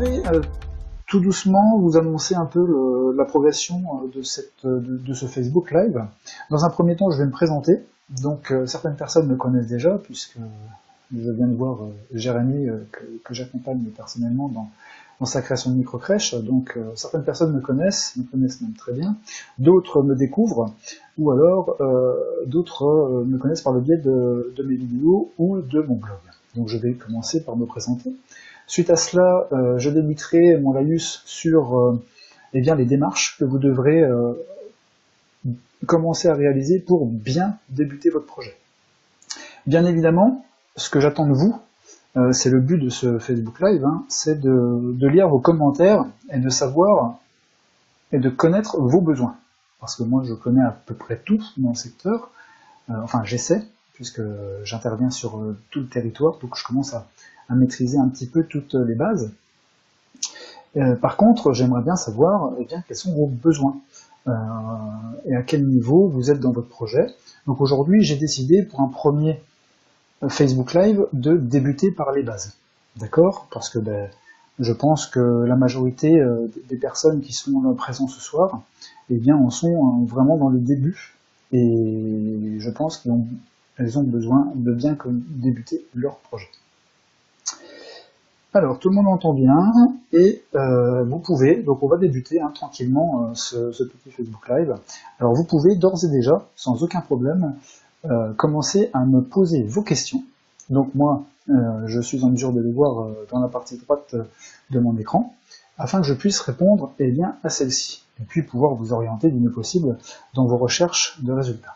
vais tout doucement vous annoncer un peu la progression de ce Facebook Live. Dans un premier temps, je vais me présenter. Donc certaines personnes me connaissent déjà, puisque je viens de voir Jérémy, que j'accompagne personnellement dans sa création de microcrèche. Donc certaines personnes me connaissent même très bien. D'autres me découvrent, ou alors d'autres me connaissent par le biais de mes vidéos ou de mon blog. Donc je vais commencer par me présenter. Suite à cela, je débuterai mon laïus sur eh bien, les démarches que vous devrez commencer à réaliser pour bien débuter votre projet. Bien évidemment, ce que j'attends de vous, c'est le but de ce Facebook Live, hein, c'est de lire vos commentaires et de savoir et de connaître vos besoins. Parce que moi, je connais à peu près tout dans le secteur, enfin j'essaie, puisque j'interviens sur tout le territoire, donc je commence à maîtriser un petit peu toutes les bases. Par contre, j'aimerais bien savoir eh bien, quels sont vos besoins et à quel niveau vous êtes dans votre projet. Donc aujourd'hui, j'ai décidé pour un premier Facebook Live de débuter par les bases. D'accord ? Parce que je pense que la majorité des personnes qui sont présentes ce soir eh bien, en sont vraiment dans le début. Et je pense qu'elles ont besoin de bien débuter leur projet. Alors, tout le monde entend bien, et vous pouvez, donc on va débuter tranquillement ce petit Facebook Live. Alors vous pouvez d'ores et déjà, sans aucun problème, commencer à me poser vos questions. Donc moi, je suis en mesure de les voir dans la partie droite de mon écran, afin que je puisse répondre eh bien, à celles-ci, et puis pouvoir vous orienter du mieux possible dans vos recherches de résultats.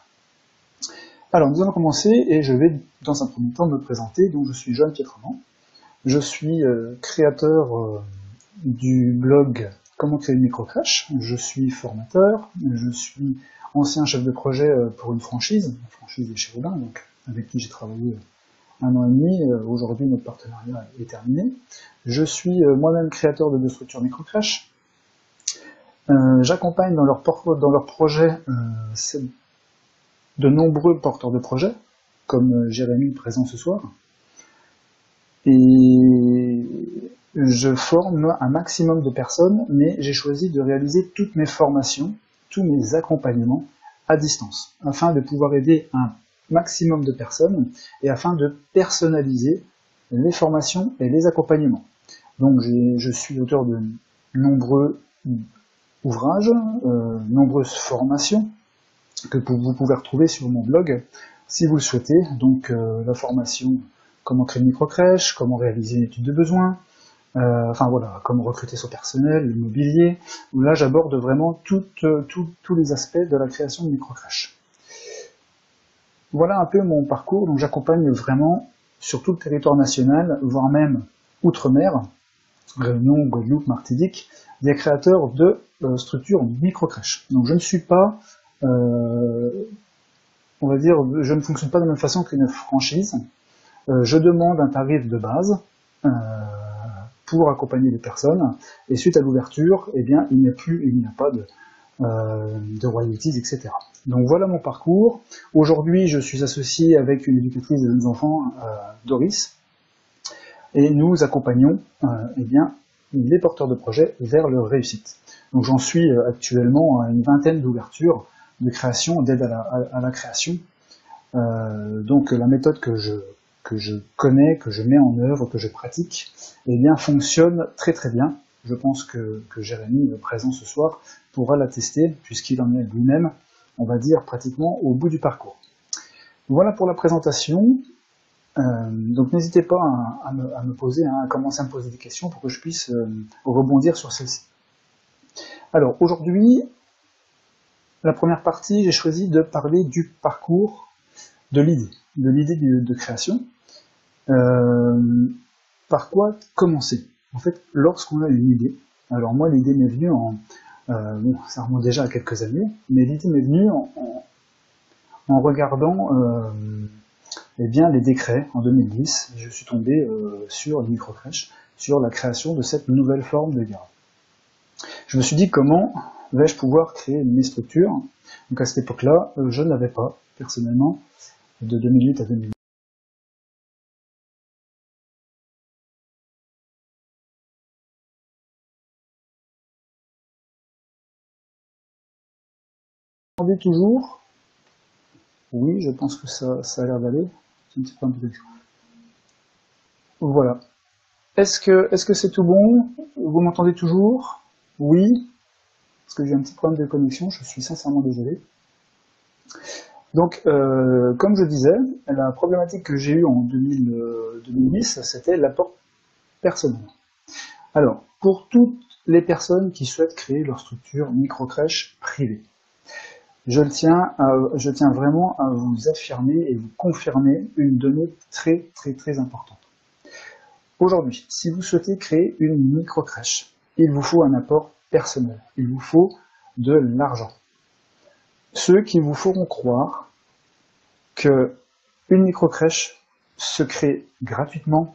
Alors nous allons commencer, et je vais dans un premier temps me présenter. Donc je suis Johan Pietremont. Je suis créateur du blog Comment créer une microcrèche. Je suis formateur, je suis ancien chef de projet pour une franchise, la franchise des Chérubins, donc avec qui j'ai travaillé 1 an et demi. Aujourd'hui, notre partenariat est terminé. Je suis moi-même créateur de 2 structures microcrèches. J'accompagne dans leur projet de nombreux porteurs de projets, comme Jérémy présent ce soir. Et je forme un maximum de personnes, mais j'ai choisi de réaliser toutes mes formations, tous mes accompagnements à distance, afin de pouvoir aider un maximum de personnes et afin de personnaliser les formations et les accompagnements. Donc je suis auteur de nombreux ouvrages, nombreuses formations que vous pouvez retrouver sur mon blog si vous le souhaitez. Donc la formation comment créer une microcrèche, comment réaliser une étude de besoin, enfin voilà, comment recruter son personnel, l'immobilier. Là, j'aborde vraiment tous les aspects de la création de microcrèche. Voilà un peu mon parcours. Donc j'accompagne vraiment sur tout le territoire national, voire même outre-mer, Réunion, Guadeloupe, Martinique, des créateurs de structures microcrèches. Donc je ne suis pas, on va dire, je ne fonctionne pas de la même façon qu'une franchise. Je demande un tarif de base pour accompagner les personnes, et suite à l'ouverture, eh bien, il n'y a pas de royalties, etc. Donc voilà mon parcours. Aujourd'hui, je suis associé avec une éducatrice de jeunes enfants, Doris, et nous accompagnons eh bien, les porteurs de projets vers leur réussite. Donc j'en suis actuellement à une vingtaine d'ouvertures de création, d'aide à la création. Donc la méthode que je connais, que je mets en œuvre, que je pratique, eh bien, fonctionne très très bien. Je pense que Jérémy, présent ce soir, pourra l'attester, puisqu'il en est lui-même, on va dire, pratiquement au bout du parcours. Voilà pour la présentation. Donc n'hésitez pas à commencer à me poser des questions pour que je puisse rebondir sur celles-ci. Alors aujourd'hui, la première partie, j'ai choisi de parler du parcours de l'idée de création. Par quoi commencer? En fait, lorsqu'on a une idée, alors moi l'idée m'est venue ça remonte déjà à quelques années, mais l'idée m'est venue en regardant eh bien, les décrets en 2010. Je suis tombé sur les microcrèches, sur la création de cette nouvelle forme de garde. Je me suis dit comment vais-je pouvoir créer mes structures. Donc à cette époque-là, je n'avais pas, personnellement, de 2008 à 2010. m'entendez toujours? Oui, je pense que ça a l'air d'aller. C'est un petit peu un peu. Voilà. Est-ce que c'est tout bon? Vous m'entendez toujours? Oui? Parce que j'ai un petit problème de connexion, je suis sincèrement désolé. Donc, comme je disais, la problématique que j'ai eue en 2010, c'était l'apport personnel. Alors, pour toutes les personnes qui souhaitent créer leur structure microcrèche privée, je tiens vraiment à vous affirmer et vous confirmer une donnée très très très importante. Aujourd'hui, si vous souhaitez créer une microcrèche, il vous faut un apport personnel, il vous faut de l'argent. Ceux qui vous feront croire que une microcrèche se crée gratuitement,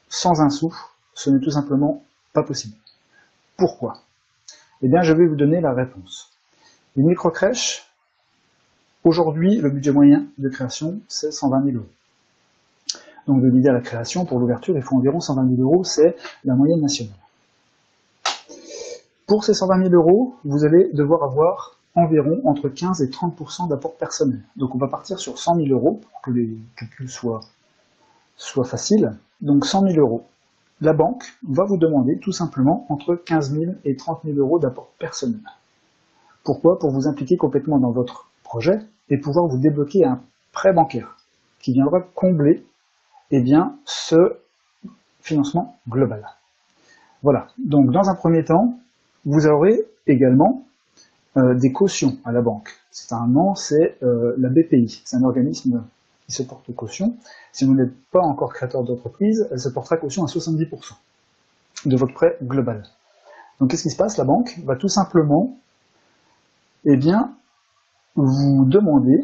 sans un sou, ce n'est tout simplement pas possible. Pourquoi? Eh bien, je vais vous donner la réponse. Une microcrèche, aujourd'hui, le budget moyen de création, c'est 120 000 euros. Donc, de l'idée à la création, pour l'ouverture, il faut environ 120 000 euros, c'est la moyenne nationale. Pour ces 120 000 euros, vous allez devoir avoir environ entre 15 et 30% d'apport personnel. Donc, on va partir sur 100 000 euros pour que les calculs soient faciles. Donc, 100 000 euros. La banque va vous demander tout simplement entre 15 000 et 30 000 euros d'apport personnel. Pourquoi? Pour vous impliquer complètement dans votre projet et pouvoir vous débloquer un prêt bancaire qui viendra combler ce financement global. Voilà, donc dans un premier temps, vous aurez également des cautions à la banque. C'est un nom, c'est la BPI, c'est un organisme qui se porte caution. Si vous n'êtes pas encore créateur d'entreprise, elle se portera caution à 70% de votre prêt global. Donc qu'est-ce qui se passe? La banque va tout simplement vous demander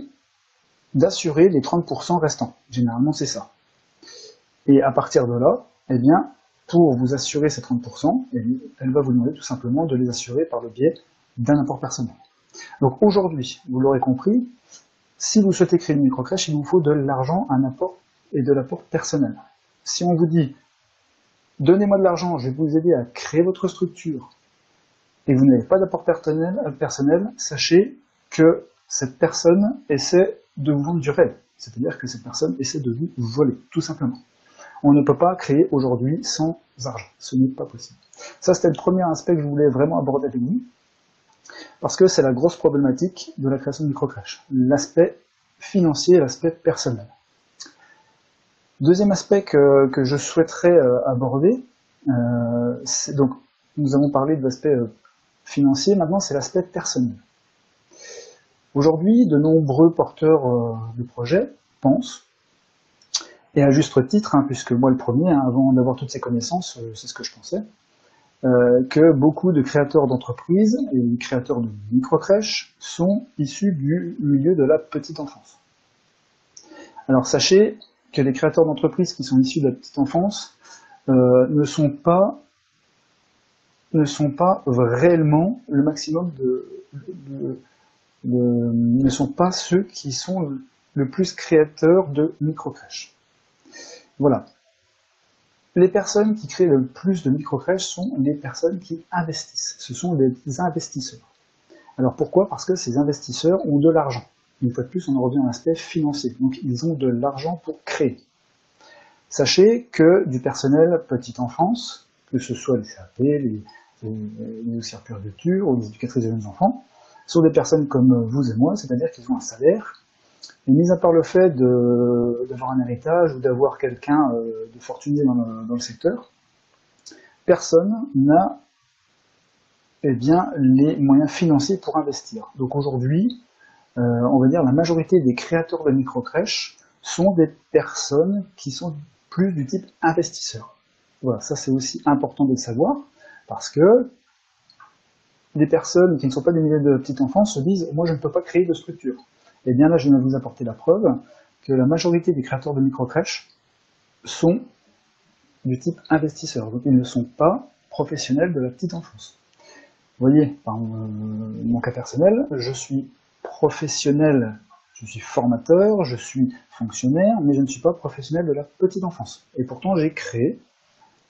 d'assurer les 30% restants. Généralement, c'est ça. Et à partir de là, pour vous assurer ces 30%, elle va vous demander tout simplement de les assurer par le biais d'un apport personnel. Donc aujourd'hui, vous l'aurez compris, si vous souhaitez créer une microcrèche, il vous faut de l'argent, un apport et de l'apport personnel. Si on vous dit, donnez-moi de l'argent, je vais vous aider à créer votre structure, et vous n'avez pas d'apport personnel, sachez que cette personne essaie de vous vendre du rêve. C'est-à-dire que cette personne essaie de vous voler, tout simplement. On ne peut pas créer aujourd'hui sans argent. Ce n'est pas possible. Ça, c'était le premier aspect que je voulais vraiment aborder avec vous, parce que c'est la grosse problématique de la création de microcrèche. L'aspect financier et l'aspect personnel. Deuxième aspect que je souhaiterais aborder, c'est donc, nous avons parlé de l'aspect financier, maintenant c'est l'aspect personnel. Aujourd'hui, de nombreux porteurs de projets pensent, et à juste titre, puisque moi le premier, avant d'avoir toutes ces connaissances, c'est ce que je pensais, que beaucoup de créateurs d'entreprises et créateurs de microcrèches sont issus du milieu de la petite enfance. Alors sachez que les créateurs d'entreprises qui sont issus de la petite enfance ne sont pas réellement le maximum ne sont pas ceux qui sont le plus créateurs de microcrèches. Voilà. Les personnes qui créent le plus de microcrèches sont les personnes qui investissent. Ce sont des investisseurs. Alors pourquoi? Parce que ces investisseurs ont de l'argent. Une fois de plus, on en revient à l'aspect financier. Donc ils ont de l'argent pour créer. Sachez que du personnel petite enfance, que ce soit les CAP, les auxiliaires puriculture ou les éducatrices de jeunes enfants, sont des personnes comme vous et moi, c'est-à-dire qu'ils ont un salaire. Et mis à part le fait d'avoir un héritage ou d'avoir quelqu'un de fortuné dans le secteur, personne n'a les moyens financiers pour investir. Donc aujourd'hui, on va dire la majorité des créateurs de microcrèches sont des personnes qui sont plus du type investisseurs. Voilà, ça c'est aussi important de le savoir, parce que des personnes qui ne sont pas des milieux de petite enfance se disent « moi je ne peux pas créer de structure ». Et bien là, je viens de vous apporter la preuve que la majorité des créateurs de microcrèches sont du type investisseurs. Donc ils ne sont pas professionnels de la petite enfance. Vous voyez, par mon cas personnel, je suis professionnel, je suis formateur, je suis fonctionnaire, mais je ne suis pas professionnel de la petite enfance. Et pourtant, j'ai créé,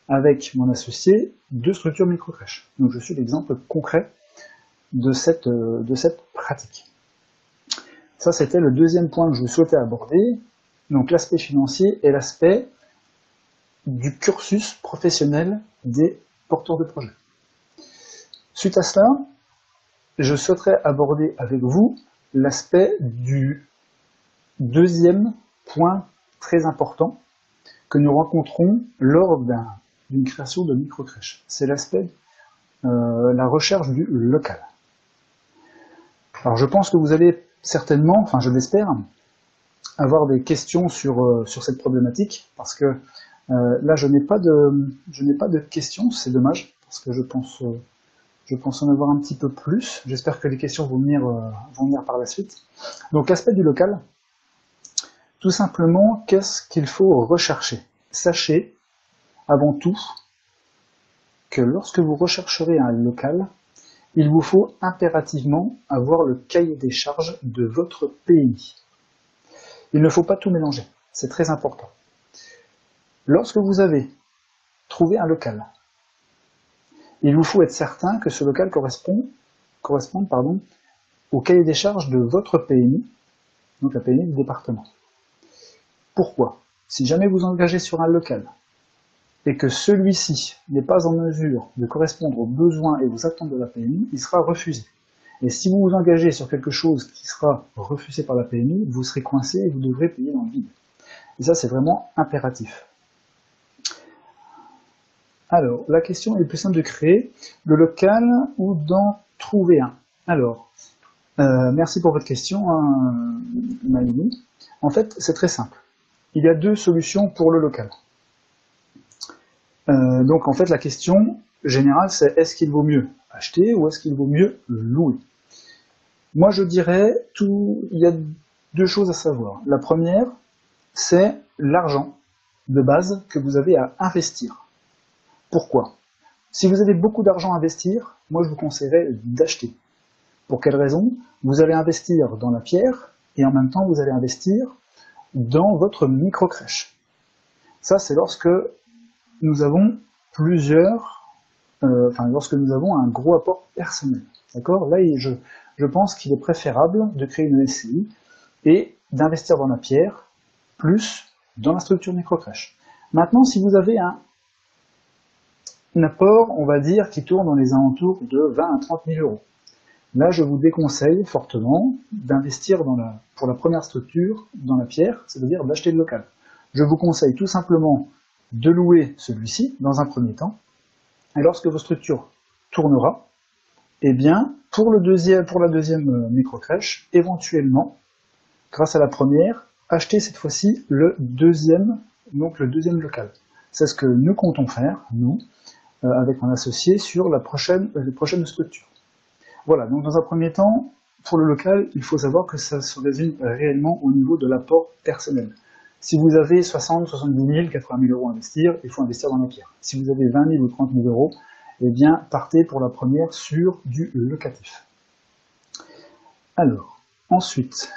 avec mon associé, 2 structures microcrèches. Donc je suis l'exemple concret de cette pratique. Ça, c'était le deuxième point que je souhaitais aborder. Donc l'aspect financier et l'aspect du cursus professionnel des porteurs de projets. Suite à cela, je souhaiterais aborder avec vous l'aspect du deuxième point très important que nous rencontrons lors d'une création de microcrèche. C'est l'aspect la recherche du local. Alors je pense que vous allez certainement, enfin je l'espère, avoir des questions sur cette problématique, parce que là je n'ai pas de questions, c'est dommage, parce que je pense en avoir un petit peu plus. J'espère que les questions vont venir par la suite. Donc l'aspect du local, tout simplement, qu'est-ce qu'il faut rechercher? Sachez, avant tout, que lorsque vous rechercherez un local, il vous faut impérativement avoir le cahier des charges de votre PMI. Il ne faut pas tout mélanger, c'est très important. Lorsque vous avez trouvé un local, il vous faut être certain que ce local corresponde au cahier des charges de votre PMI, donc la PMI du département. Pourquoi? Si jamais vous engagez sur un local et que celui-ci n'est pas en mesure de correspondre aux besoins et aux attentes de la PMI, il sera refusé. Et si vous vous engagez sur quelque chose qui sera refusé par la PMI, vous serez coincé et vous devrez payer dans le vide. Et ça, c'est vraiment impératif. Alors, la question est plus simple de créer le local ou d'en trouver un. Alors, merci pour votre question, Maïli. En fait, c'est très simple. Il y a deux solutions pour le local. Donc en fait la question générale c'est est-ce qu'il vaut mieux acheter ou est-ce qu'il vaut mieux louer? Moi je dirais il y a deux choses à savoir. La première c'est l'argent de base que vous avez à investir. Pourquoi? Si vous avez beaucoup d'argent à investir, moi je vous conseillerais d'acheter. Pour quelle raison? Vous allez investir dans la pierre et en même temps vous allez investir dans votre micro-crèche. Ça c'est lorsque nous avons lorsque nous avons un gros apport personnel. D'accord? Là, je pense qu'il est préférable de créer une SCI et d'investir dans la pierre, plus dans la structure microcrèche. Maintenant, si vous avez un apport, on va dire, qui tourne dans les alentours de 20 à 30 000 euros, là, je vous déconseille fortement d'investir pour la première structure dans la pierre, c'est-à-dire d'acheter le local. Je vous conseille tout simplement de louer celui-ci dans un premier temps, et lorsque votre structure tournera, eh bien, pour la deuxième microcrèche, éventuellement, grâce à la première, acheter cette fois-ci le deuxième local. C'est ce que nous comptons faire, nous, avec mon associé, sur les prochaines structures. Voilà, donc dans un premier temps, pour le local, il faut savoir que ça se résume réellement au niveau de l'apport personnel. Si vous avez 60, 70 000, 80 000 euros à investir, il faut investir dans la pierre. Si vous avez 20 000 ou 30 000 euros, eh bien, partez pour la première sur du locatif. Alors, ensuite,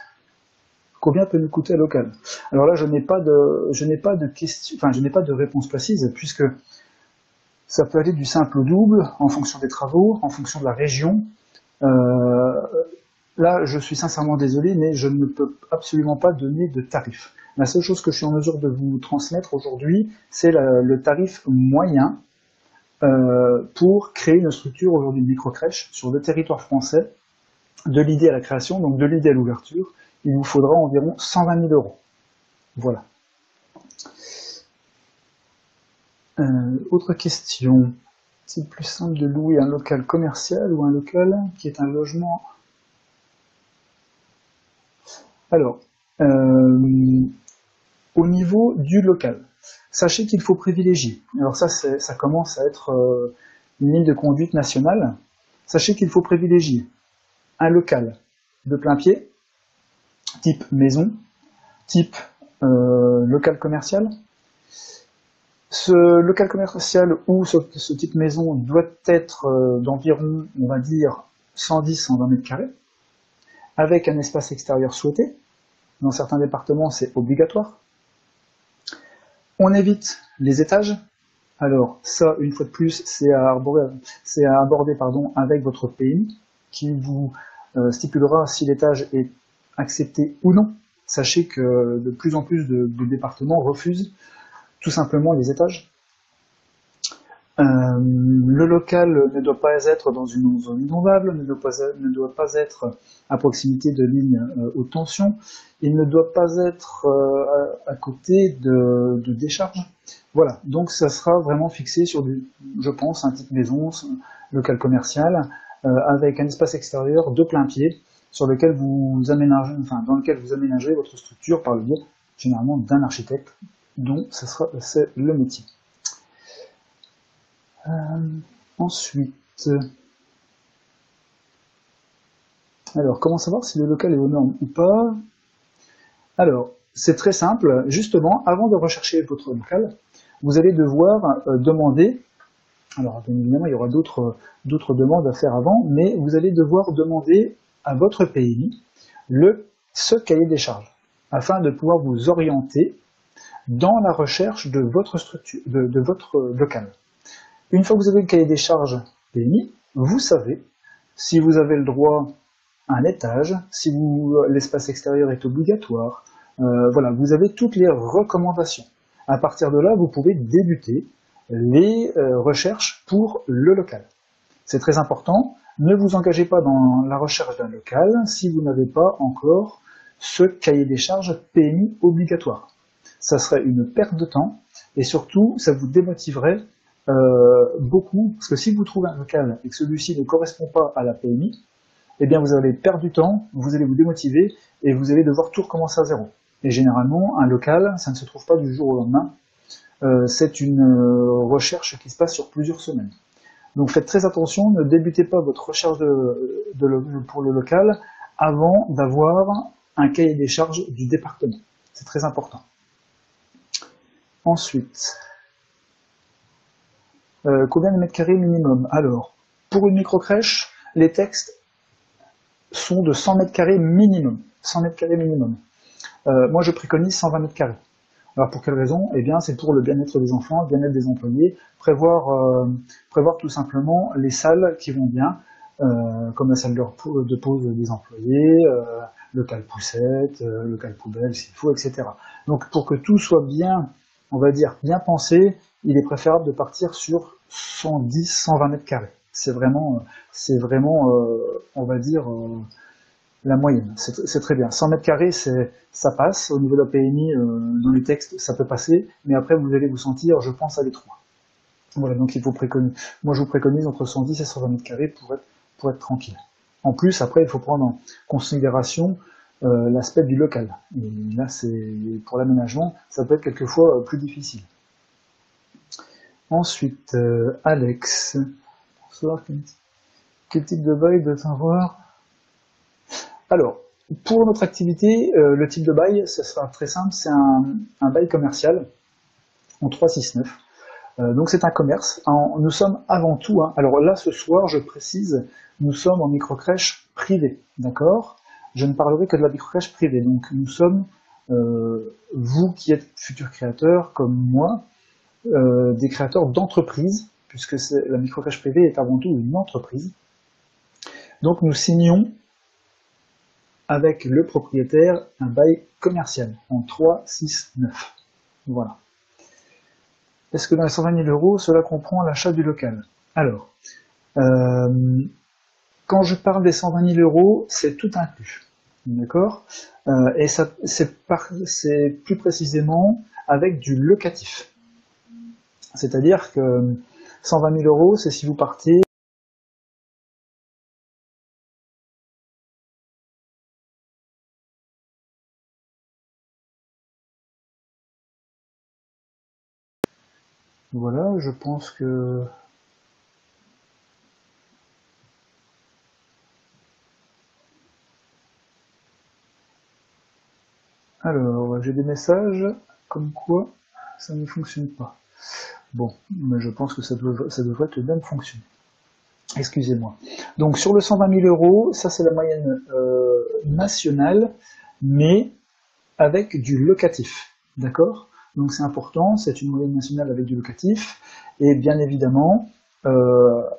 combien peut nous coûter un local? Alors là, je n'ai pas de réponse précise, puisque ça peut aller du simple au double, en fonction des travaux, en fonction de la région. Là, je suis sincèrement désolé, mais je ne peux absolument pas donner de tarif. La seule chose que je suis en mesure de vous transmettre aujourd'hui, c'est le tarif moyen pour créer une structure aujourd'hui de microcrèche sur le territoire français, de l'idée à la création, donc de l'idée à l'ouverture, il vous faudra environ 120 000 euros. Voilà. Autre question. C'est plus simple de louer un local commercial ou un local qui est un logement? Alors, au niveau du local, sachez qu'il faut privilégier. Alors ça commence à être une ligne de conduite nationale. Sachez qu'il faut privilégier un local de plein pied, type maison, type local commercial. Ce local commercial ou ce type maison doit être d'environ, on va dire, 110-120 mètres carrés, avec un espace extérieur souhaité. Dans certains départements, c'est obligatoire. On évite les étages. Alors ça, une fois de plus, c'est à aborder avec votre PMI, qui vous stipulera si l'étage est accepté ou non. Sachez que de plus en plus de départements refusent tout simplement les étages. Le local ne doit pas être dans une zone inondable, ne doit pas être à proximité de lignes haute tension, il ne doit pas être à côté de décharges. Voilà, donc ça sera vraiment fixé sur je pense, un type maison, local commercial, avec un espace extérieur de plein pied, sur lequel dans lequel vous aménagez votre structure par le biais généralement d'un architecte, dont c'est le métier. Ensuite, alors comment savoir si le local est aux normes ou pas? Alors, c'est très simple, justement, avant de rechercher votre local, vous allez devoir demander, alors bien évidemment il y aura d'autres demandes à faire avant, mais vous allez devoir demander à votre PMI ce cahier des charges, afin de pouvoir vous orienter dans la recherche de votre structure, de votre local. Une fois que vous avez le cahier des charges PMI, vous savez si vous avez le droit à un étage, si l'espace extérieur est obligatoire. Voilà, vous avez toutes les recommandations. À partir de là, vous pouvez débuter les recherches pour le local. C'est très important. Ne vous engagez pas dans la recherche d'un local si vous n'avez pas encore ce cahier des charges PMI obligatoire. Ça serait une perte de temps et surtout, ça vous démotiverait beaucoup, parce que si vous trouvez un local et que celui-ci ne correspond pas à la PMI, eh bien vous allez perdre du temps, vous allez vous démotiver et vous allez devoir tout recommencer à zéro. Et généralement, un local, ça ne se trouve pas du jour au lendemain, c'est une recherche qui se passe sur plusieurs semaines. Donc faites très attention, ne débutez pas votre recherche pour le local avant d'avoir un cahier des charges du département. C'est très important. Ensuite, combien de mètres carrés minimum? Alors, pour une microcrèche, les textes sont de 100 mètres carrés minimum. 100 mètres carrés minimum. Moi, je préconise 120 mètres carrés. Alors, pour quelle raison? Eh bien, c'est pour le bien-être des enfants, le bien-être des employés, prévoir tout simplement les salles qui vont bien, comme la salle de pause des employés, local poussette, local poubelle s'il faut, etc. Donc, pour que tout soit bien, on va dire, bien pensé, il est préférable de partir sur 110, 120 mètres carrés. C'est vraiment, on va dire, la moyenne. C'est très bien. 100 mètres carrés, ça passe. Au niveau de la PMI, dans les textes, ça peut passer. Mais après, vous allez vous sentir, je pense, à l'étroit. Voilà, donc il faut préconiser. Moi, je vous préconise entre 110 et 120 mètres carrés pour être tranquille. En plus, après, il faut prendre en considération l'aspect du local. Et là, pour l'aménagement, ça peut être quelquefois plus difficile. Ensuite, Alex. Bonsoir, quel type de bail doit avoir? Alors, pour notre activité, le type de bail, ce sera très simple, c'est un bail commercial en 369. Donc c'est un commerce. Nous sommes avant tout, alors là ce soir, je précise, nous sommes en microcrèche privée, d'accord? Je ne parlerai que de la microcrèche privée. Donc nous sommes, vous qui êtes futurs créateurs, comme moi, des créateurs d'entreprises, puisque la microcrèche privée est avant tout une entreprise. Donc nous signons avec le propriétaire un bail commercial en 369. Voilà. Est-ce que dans les 120 000 euros, cela comprend l'achat du local? Alors, quand je parle des 120 000 euros, c'est tout inclus. D'accord? Et c'est plus précisément avec du locatif. C'est-à-dire que 120 000 euros, c'est si vous partez voilà, je pense que... Alors, j'ai des messages comme quoi ça ne fonctionne pas. Bon, mais je pense que ça devrait tout de même fonctionner. Excusez-moi. Donc sur le 120 000 euros, ça c'est la moyenne nationale, mais avec du locatif. D'accord? Donc c'est important, c'est une moyenne nationale avec du locatif. Et bien évidemment,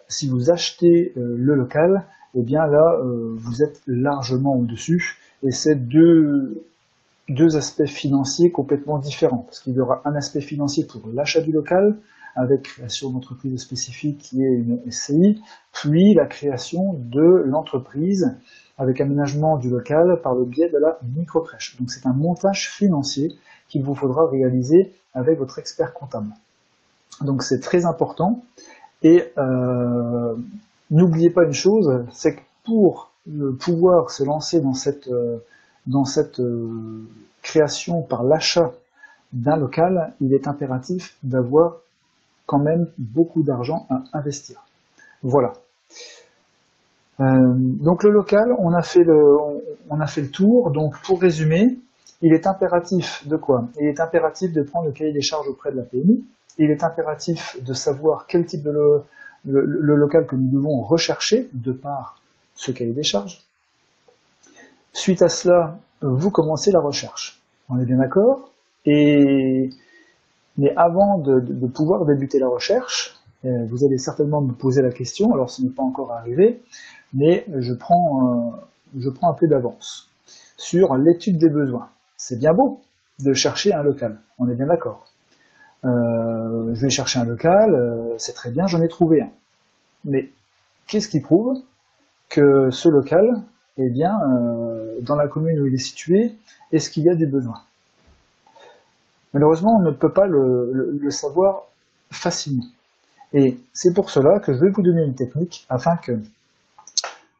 si vous achetez le local, eh bien là, vous êtes largement au-dessus. et c'est deux aspects financiers complètement différents, parce qu'il y aura un aspect financier pour l'achat du local, avec création d'entreprise spécifique qui est une SCI, puis la création de l'entreprise avec aménagement du local par le biais de la microcrèche. Donc c'est un montage financier qu'il vous faudra réaliser avec votre expert comptable. Donc c'est très important, et n'oubliez pas une chose, c'est que pour pouvoir se lancer dans cette création par l'achat d'un local, il est impératif d'avoir quand même beaucoup d'argent à investir. Voilà. Donc le local, on a fait le tour. Donc pour résumer, il est impératif de quoi? Il est impératif de prendre le cahier des charges auprès de la PMI. Il est impératif de savoir quel type de le local que nous devons rechercher de par ce cahier des charges. Suite à cela, vous commencez la recherche. On est bien d'accord? Mais avant de pouvoir débuter la recherche, vous allez certainement me poser la question, alors ce n'est pas encore arrivé, mais je prends un peu d'avance sur l'étude des besoins. C'est bien beau de chercher un local, on est bien d'accord. Je vais chercher un local, c'est très bien, j'en ai trouvé un. Mais qu'est-ce qui prouve que ce local, eh bien, dans la commune où il est situé, est-ce qu'il y a du besoin? Malheureusement, on ne peut pas le savoir facilement. Et c'est pour cela que je vais vous donner une technique afin que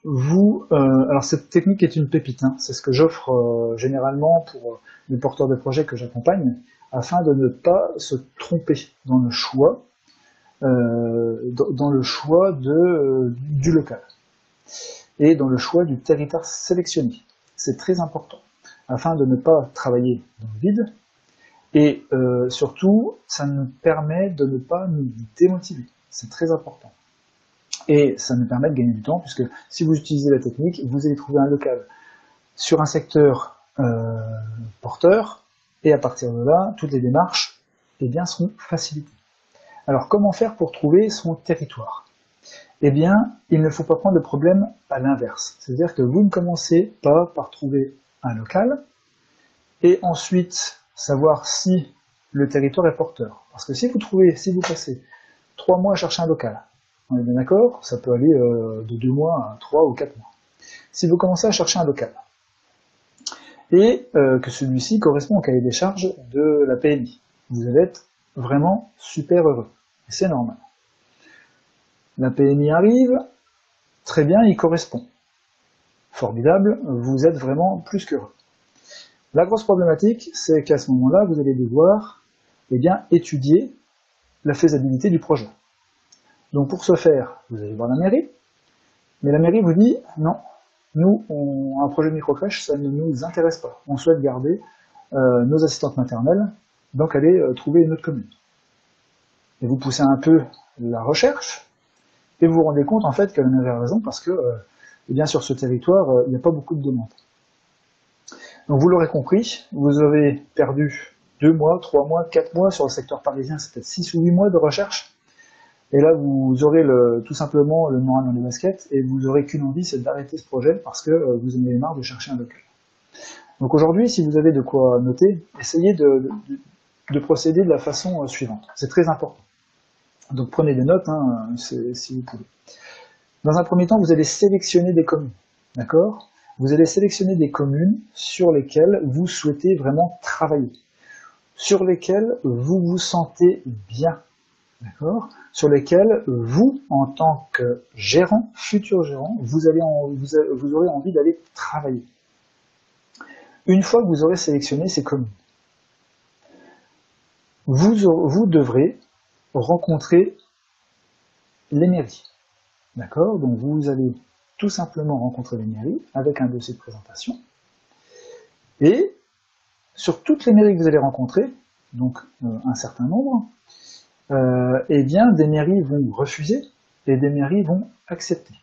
vous... alors cette technique est une pépite, hein, c'est ce que j'offre généralement pour les porteurs de projets que j'accompagne, afin de ne pas se tromper dans le choix, du local et dans le choix du territoire sélectionné. C'est très important, afin de ne pas travailler dans le vide. Et surtout, ça nous permet de ne pas nous démotiver. C'est très important. Et ça nous permet de gagner du temps, puisque si vous utilisez la technique, vous allez trouver un local sur un secteur porteur, et à partir de là, toutes les démarches eh bien, seront facilitées. Alors, comment faire pour trouver son territoire? Eh bien, il ne faut pas prendre le problème à l'inverse. C'est-à-dire que vous ne commencez pas par trouver un local, et ensuite savoir si le territoire est porteur. Parce que si vous passez 3 mois à chercher un local, on est bien d'accord, ça peut aller de 2 mois à 3 ou 4 mois. Si vous commencez à chercher un local, et que celui-ci correspond au cahier des charges de la PMI, vous allez être vraiment super heureux. Et c'est normal. La PMI arrive, très bien, il correspond. Formidable, vous êtes vraiment plus qu'heureux. La grosse problématique, c'est qu'à ce moment-là, vous allez devoir étudier la faisabilité du projet. Donc pour ce faire, vous allez voir la mairie, mais la mairie vous dit non, nous, un projet de microcrèche, ça ne nous intéresse pas. On souhaite garder nos assistantes maternelles, donc allez trouver une autre commune. Et vous poussez un peu la recherche, et vous vous rendez compte en fait qu'elle avait raison, parce que sur ce territoire, il n'y a pas beaucoup de demandes. Donc vous l'aurez compris, vous avez perdu 2 mois, 3 mois, 4 mois sur le secteur parisien, c'est peut-être 6 ou 8 mois de recherche. Et là, vous aurez tout simplement le moral dans les baskets, et vous n'aurez qu'une envie, c'est d'arrêter ce projet, parce que vous en avez marre de chercher un local. Donc aujourd'hui, si vous avez de quoi noter, essayez de procéder de la façon suivante. C'est très important. Donc prenez des notes, hein, si vous pouvez. Dans un premier temps, vous allez sélectionner des communes. D'accord ? Vous allez sélectionner des communes sur lesquelles vous souhaitez vraiment travailler, sur lesquelles vous vous sentez bien, d'accord ? Sur lesquelles vous, en tant que gérant, futur gérant, vous aurez envie d'aller travailler. Une fois que vous aurez sélectionné ces communes, vous devrez rencontrer les mairies, d'accord ? Donc vous allez tout simplement rencontrer les mairies avec un dossier de présentation. Et sur toutes les mairies que vous allez rencontrer, donc un certain nombre, des mairies vont refuser et des mairies vont accepter.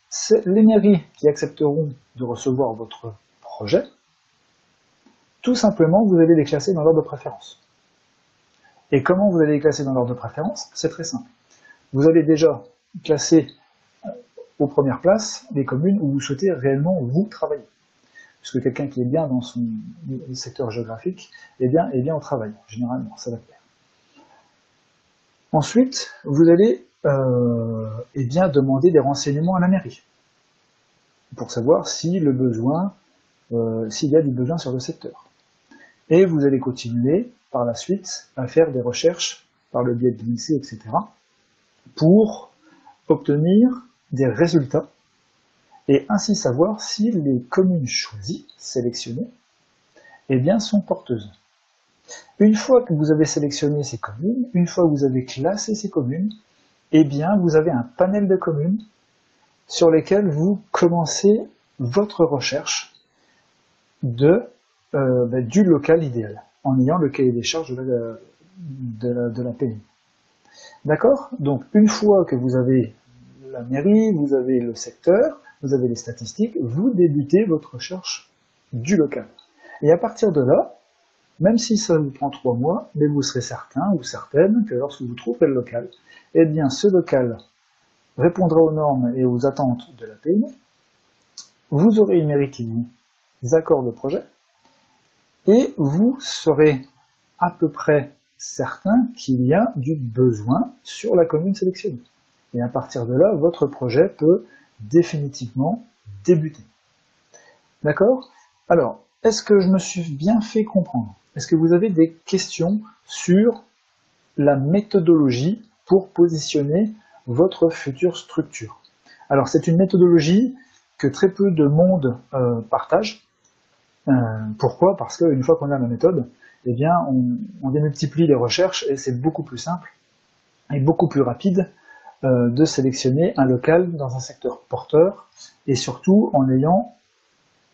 C'est les mairies qui accepteront de recevoir votre projet. Tout simplement, vous allez les classer dans l'ordre de préférence. Et comment vous allez les classer dans l'ordre de préférence? C'est très simple. Vous allez déjà classer aux premières places les communes où vous souhaitez réellement vous travailler. Puisque quelqu'un qui est bien dans son secteur géographique est bien au travail, généralement, ça va plaire. Ensuite, vous allez demander des renseignements à la mairie pour savoir si s'il y a du besoin sur le secteur. Et vous allez continuer par la suite à faire des recherches par le biais de l'INSEE, etc., pour obtenir des résultats et ainsi savoir si les communes choisies, sélectionnées, sont porteuses. Une fois que vous avez sélectionné ces communes, une fois que vous avez classé ces communes, vous avez un panel de communes sur lesquelles vous commencez votre recherche du local idéal, en ayant le cahier des charges de la PMI. D'accord? Donc, une fois que vous avez la mairie, vous avez le secteur, vous avez les statistiques, vous débutez votre recherche du local. Et à partir de là, même si ça vous prend 3 mois, mais vous serez certain ou certaine que lorsque vous trouverez le local, ce local répondra aux normes et aux attentes de la PMI, vous aurez une mairie qui vous accorde le projet, et vous serez à peu près certain qu'il y a du besoin sur la commune sélectionnée. Et à partir de là, votre projet peut définitivement débuter. D'accord? Alors, est-ce que je me suis bien fait comprendre? Est-ce que vous avez des questions sur la méthodologie pour positionner votre future structure? Alors, c'est une méthodologie que très peu de monde partage. Pourquoi? Parce qu'une fois qu'on a la méthode, on démultiplie les recherches et c'est beaucoup plus simple et beaucoup plus rapide de sélectionner un local dans un secteur porteur et surtout en ayant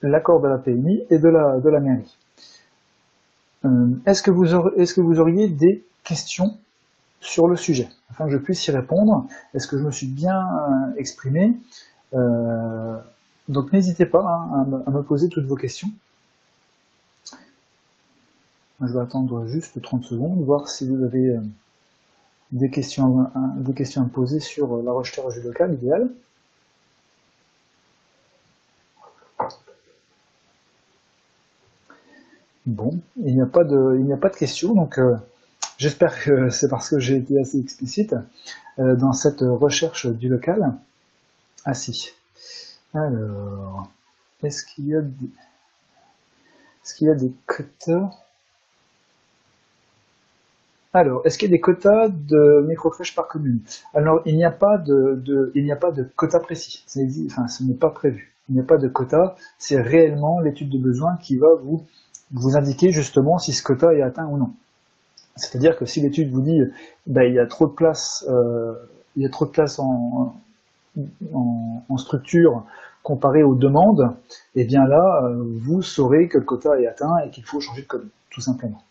l'accord de la PMI et de la mairie. Est-ce que vous auriez des questions sur le sujet, afin que je puisse y répondre? Est-ce que je me suis bien exprimé? Donc n'hésitez pas à me poser toutes vos questions. Je vais attendre juste 30 secondes, voir si vous avez des questions à me poser sur la recherche du local idéal. Bon, il n'y a pas de questions, donc j'espère que c'est parce que j'ai été assez explicite dans cette recherche du local. Ah si. Alors, est-ce qu'il y a des quotas? Alors, est-ce qu'il y a des quotas de microcrèches par commune? Alors, il n'y a pas de quota précis. Ce n'est pas prévu. Il n'y a pas de quota. C'est réellement l'étude de besoin qui va vous indiquer justement si ce quota est atteint ou non. C'est-à-dire que si l'étude vous dit, il y a trop de place, en structure comparé aux demandes, vous saurez que le quota est atteint et qu'il faut changer de commune, tout simplement.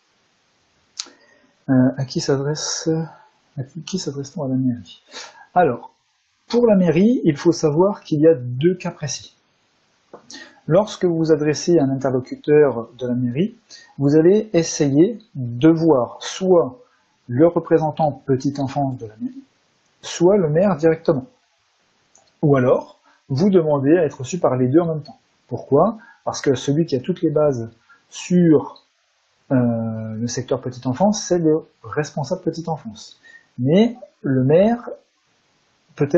À qui s'adresse-t-on à la mairie? Alors, pour la mairie, il faut savoir qu'il y a 2 cas précis. Lorsque vous vous adressez à un interlocuteur de la mairie, vous allez essayer de voir soit le représentant petite enfance de la mairie, soit le maire directement. Ou alors, vous demandez à être reçu par les deux en même temps. Pourquoi? Parce que celui qui a toutes les bases sur le secteur petite enfance, c'est le responsable petite enfance. Mais le maire peut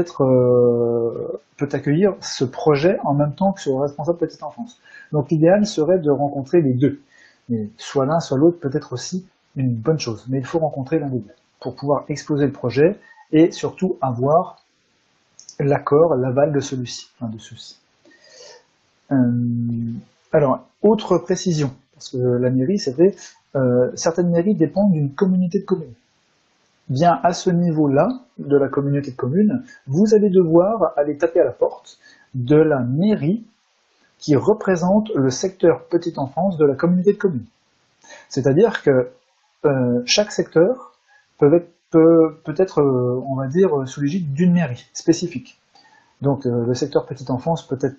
accueillir ce projet en même temps que ce responsable petite enfance. Donc l'idéal serait de rencontrer les deux. Mais soit l'un, soit l'autre peut être aussi une bonne chose. Mais il faut rencontrer l'un des deux pour pouvoir exposer le projet et surtout avoir l'accord, l'aval de celui-ci. Alors, autre précision, parce que la mairie, c'est vrai, certaines mairies dépendent d'une communauté de communes. Bien, à ce niveau-là, de la communauté de communes, vous allez devoir aller taper à la porte de la mairie qui représente le secteur petite enfance de la communauté de communes. C'est-à-dire que chaque secteur peut être, on va dire, sous l'égide d'une mairie spécifique. Donc le secteur petite enfance peut être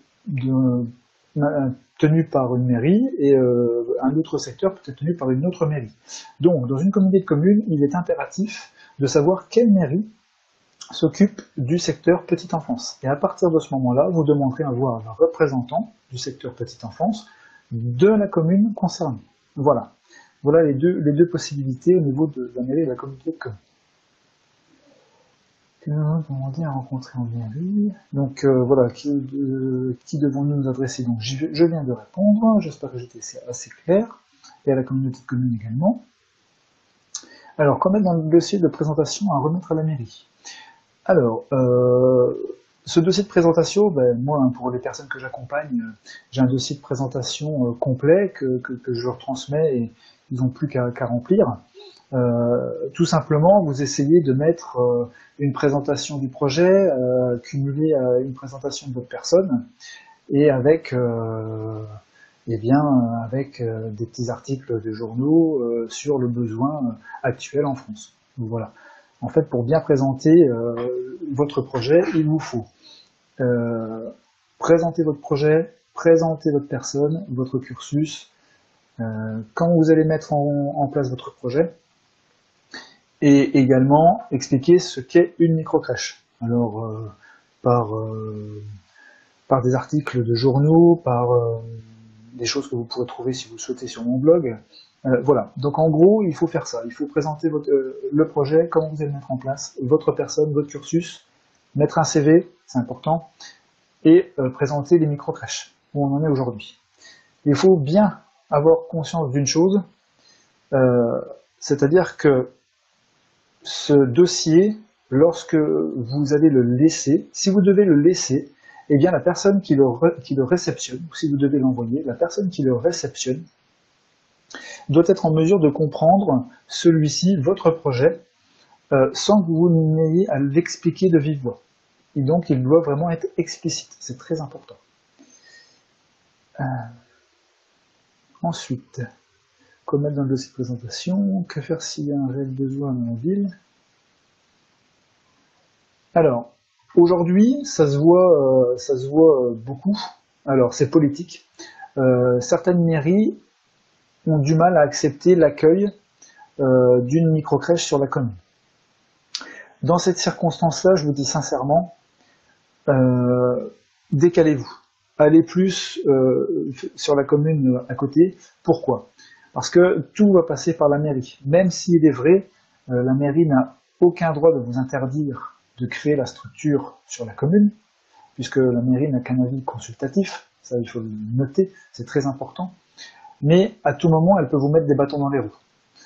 tenu par une mairie et un autre secteur peut être tenu par une autre mairie. Donc dans une communauté de communes, il est impératif de savoir quelle mairie s'occupe du secteur petite enfance. Et à partir de ce moment-là, vous demanderez à voir un représentant du secteur petite enfance de la commune concernée. Voilà. Voilà les deux possibilités au niveau de la mairie et de la communauté de communes. Demander à rencontrer en mairie. Donc voilà, qui devons-nous nous adresser? Donc je viens de répondre, j'espère que j'étais assez clair, et à la communauté de communes également. Alors, qu'en mettre dans le dossier de présentation à remettre à la mairie? Alors, ce dossier de présentation, ben, moi, pour les personnes que j'accompagne, j'ai un dossier de présentation complet que je leur transmets et ils n'ont plus qu'à remplir. Tout simplement, vous essayez de mettre une présentation du projet cumulée à une présentation de votre personne et avec, avec des petits articles de journaux sur le besoin actuel en France. Donc, voilà. En fait, pour bien présenter votre projet, il vous faut présenter votre projet, présenter votre personne, votre cursus, quand vous allez mettre en place votre projet, et également expliquer ce qu'est une microcrèche. Alors, par des articles de journaux, par des choses que vous pourrez trouver si vous le souhaitez sur mon blog. Voilà, donc en gros, il faut faire ça. Il faut présenter le projet, comment vous allez le mettre en place, votre personne, votre cursus, mettre un CV, c'est important, et présenter les micro-crèches, où on en est aujourd'hui. Il faut bien avoir conscience d'une chose, c'est-à-dire que ce dossier, lorsque vous allez le laisser, si vous devez le laisser, eh bien la personne qui le réceptionne, ou si vous devez l'envoyer, la personne qui le réceptionne doit être en mesure de comprendre celui-ci, votre projet, sans que vous n'ayez à l'expliquer de vive voix. Et donc il doit vraiment être explicite, c'est très important. Ensuite, quoi mettre dans le dossier de présentation, que faire s'il y a un réel besoin dans la ville? Alors, aujourd'hui, ça se voit beaucoup. Alors, c'est politique. Certaines mairies ont du mal à accepter l'accueil d'une microcrèche sur la commune. Dans cette circonstance-là, je vous dis sincèrement, décalez-vous. Allez plus sur la commune à côté. Pourquoi? Parce que tout va passer par la mairie. Même s'il est vrai, la mairie n'a aucun droit de vous interdire de créer la structure sur la commune, puisque la mairie n'a qu'un avis consultatif, ça il faut le noter, c'est très important, mais à tout moment elle peut vous mettre des bâtons dans les roues.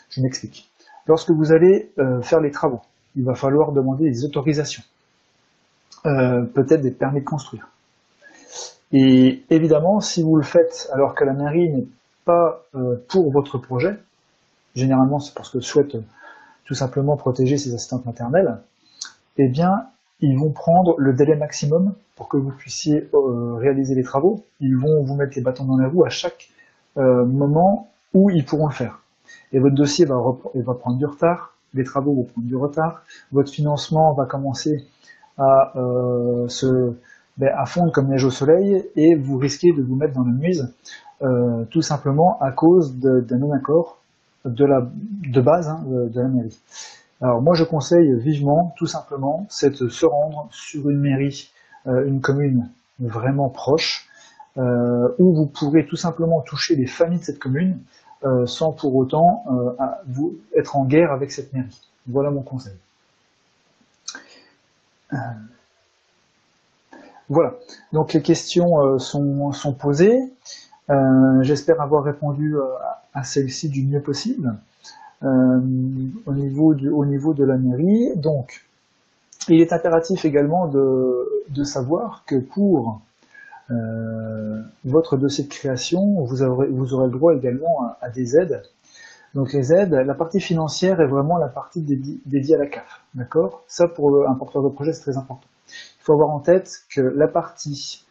Je m'explique. Lorsque vous allez faire les travaux, il va falloir demander des autorisations, peut-être des permis de construire. Et évidemment, si vous le faites alors que la mairie n'est pas pour votre projet, généralement c'est parce que souhaite tout simplement protéger ses assistantes maternelles, eh bien, ils vont prendre le délai maximum pour que vous puissiez réaliser les travaux. Ils vont vous mettre les bâtons dans les roues à chaque moment où ils pourront le faire. Et votre dossier va prendre du retard, les travaux vont prendre du retard, votre financement va commencer à fondre comme neige au soleil, et vous risquez de vous mettre dans la nuise, tout simplement à cause d'un non-accord de base de la mairie. Alors moi je conseille vivement, tout simplement, c'est de se rendre sur une mairie, une commune vraiment proche, où vous pourrez tout simplement toucher les familles de cette commune, sans pour autant vous être en guerre avec cette mairie. Voilà mon conseil. Voilà, donc les questions sont posées. J'espère avoir répondu à celle-ci du mieux possible. Au niveau de la mairie. Donc, il est impératif également de savoir que pour votre dossier de création, vous aurez le droit également à des aides. Donc les aides, la partie financière est vraiment la partie dédiée à la CAF. D'accord? Ça, pour un porteur de projet, c'est très important. Il faut avoir en tête que la partie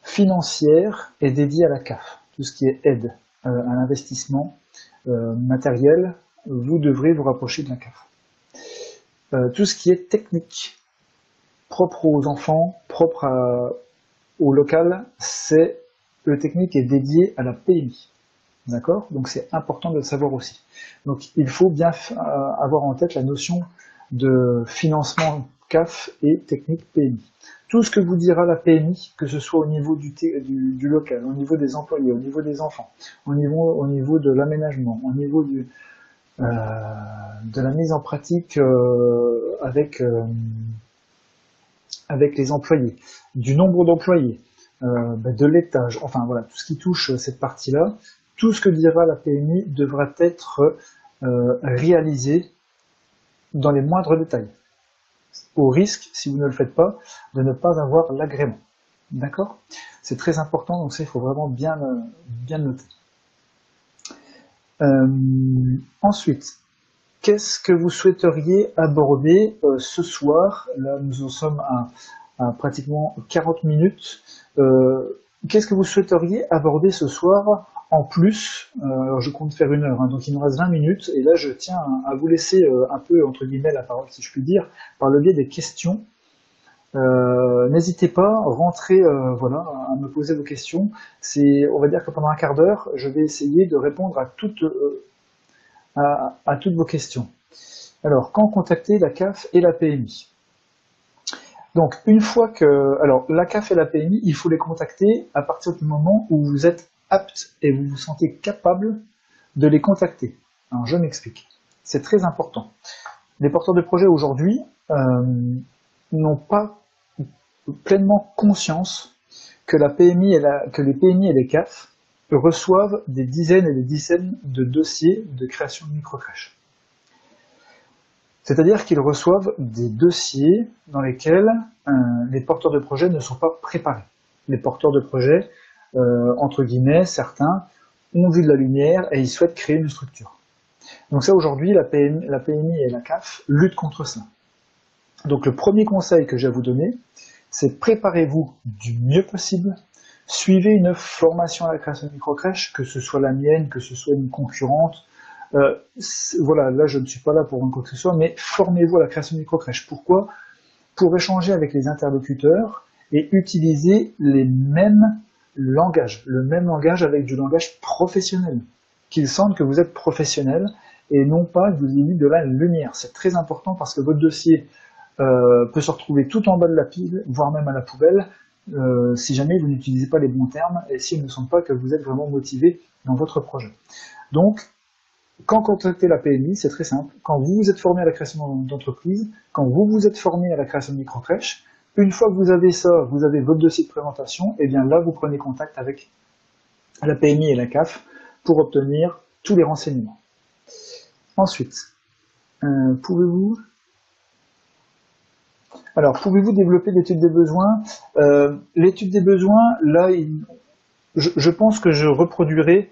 financière est dédiée à la CAF. Tout ce qui est aide à l'investissement matériel, vous devrez vous rapprocher de la CAF. Tout ce qui est technique, propre aux enfants, propre au local, le technique est dédié à la PMI. D'accord? Donc c'est important de le savoir aussi. Donc il faut bien avoir en tête la notion de financement CAF et technique PMI. Tout ce que vous dira la PMI, que ce soit au niveau du local, au niveau des employés, au niveau des enfants, au niveau de l'aménagement, au niveau de la mise en pratique avec les employés, du nombre d'employés, de l'étage, enfin voilà, tout ce qui touche cette partie-là, tout ce que dira la PMI devra être réalisé dans les moindres détails, au risque, si vous ne le faites pas, de ne pas avoir l'agrément. D'accord? C'est très important, donc ça, il faut vraiment bien noter. Ensuite, qu'est-ce que vous souhaiteriez aborder ce soir? Là, nous en sommes à pratiquement 40 minutes. Qu'est-ce que vous souhaiteriez aborder ce soir en plus? Alors je compte faire 1 heure, hein, donc il me reste 20 minutes, et là je tiens à vous laisser un peu, entre guillemets, la parole, si je puis dire, par le biais des questions. N'hésitez pas, rentrez, voilà, à me poser vos questions. On va dire que pendant un quart d'heure, je vais essayer de répondre à toutes vos questions. Alors, quand contacter la CAF et la PMI? Donc, une fois que... Alors, la CAF et la PMI, il faut les contacter à partir du moment où vous êtes apte et vous vous sentez capable de les contacter. Alors, je m'explique. C'est très important. Les porteurs de projets aujourd'hui n'ont pas pleinement conscience que les PMI et les CAF reçoivent des dizaines et des dizaines de dossiers de création de microcrèches. C'est-à-dire qu'ils reçoivent des dossiers dans lesquels les porteurs de projets ne sont pas préparés. Les porteurs de projets, entre guillemets, certains, ont vu de la lumière et ils souhaitent créer une structure. Donc ça, aujourd'hui, la PMI et la CAF luttent contre ça. Donc le premier conseil que j'ai à vous donner, c'est préparez-vous du mieux possible, suivez une formation à la création de microcrèches, que ce soit la mienne, que ce soit une concurrente. Voilà, là je ne suis pas là pour vendre quoi que ce soit, mais formez-vous à la création de microcrèches. Pourquoi? Pour échanger avec les interlocuteurs et utiliser les mêmes langages, le même langage avec du langage professionnel. Qu'ils sentent que vous êtes professionnel et non pas que vous ayez mis de la lumière. C'est très important parce que votre dossier peut se retrouver tout en bas de la pile, voire même à la poubelle, si jamais vous n'utilisez pas les bons termes et s'ils ne sentent pas que vous êtes vraiment motivé dans votre projet. Donc, quand contactez la PMI, c'est très simple. Quand vous vous êtes formé à la création d'entreprise, quand vous vous êtes formé à la création de microcrèches, une fois que vous avez ça, vous avez votre dossier de présentation, et bien là, vous prenez contact avec la PMI et la CAF pour obtenir tous les renseignements. Ensuite, pouvez-vous développer l'étude des besoins? L'étude des besoins, là, je pense que je reproduirai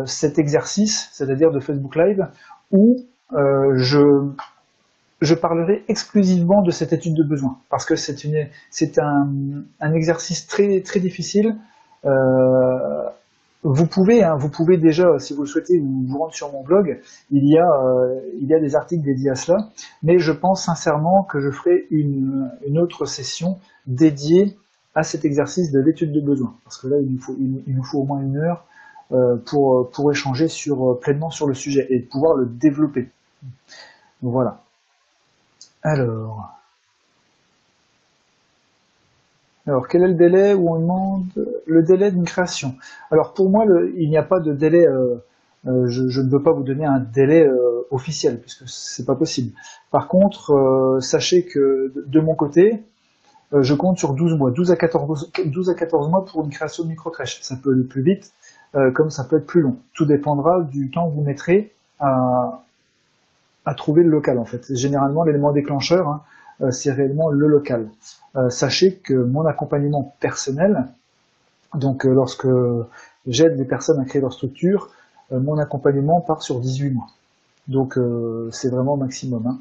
cet exercice, c'est-à-dire de Facebook Live, où je parlerai exclusivement de cette étude de besoin, parce que c'est un exercice très, très difficile. Vous pouvez déjà, si vous le souhaitez, vous rendre sur mon blog, il y a des articles dédiés à cela, mais je pense sincèrement que je ferai une autre session dédiée à cet exercice de l'étude de besoin, parce que là, il nous faut au moins 1 heure pour échanger pleinement sur le sujet et pouvoir le développer. Voilà. Alors, quel est le délai où on demande le délai d'une création? Alors, pour moi, il n'y a pas de délai. Je ne veux pas vous donner un délai officiel, puisque c'est pas possible. Par contre, sachez que de mon côté, je compte sur 12 mois, 12 à 14 mois pour une création de microcrèche. Ça peut aller plus vite, comme ça peut être plus long. Tout dépendra du temps que vous mettrez à trouver le local, en fait. Généralement, l'élément déclencheur, c'est réellement le local. Sachez que mon accompagnement personnel, donc lorsque j'aide des personnes à créer leur structure, mon accompagnement part sur 18 mois. Donc c'est vraiment maximum.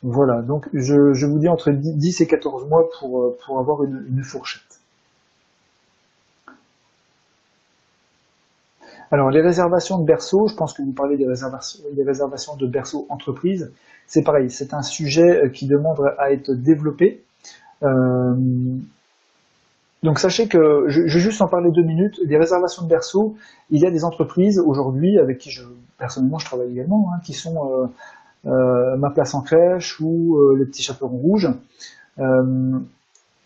Voilà, donc je vous dis entre 10 et 14 mois pour avoir une fourchette. Alors, les réservations de berceau, je pense que vous parlez des réservations de berceau entreprise. C'est pareil, c'est un sujet qui demande à être développé. Donc, sachez que, je vais juste en parler 2 minutes, des réservations de berceau, il y a des entreprises aujourd'hui avec qui personnellement je travaille également, qui sont Ma place en crèche ou les petits chaperons rouges,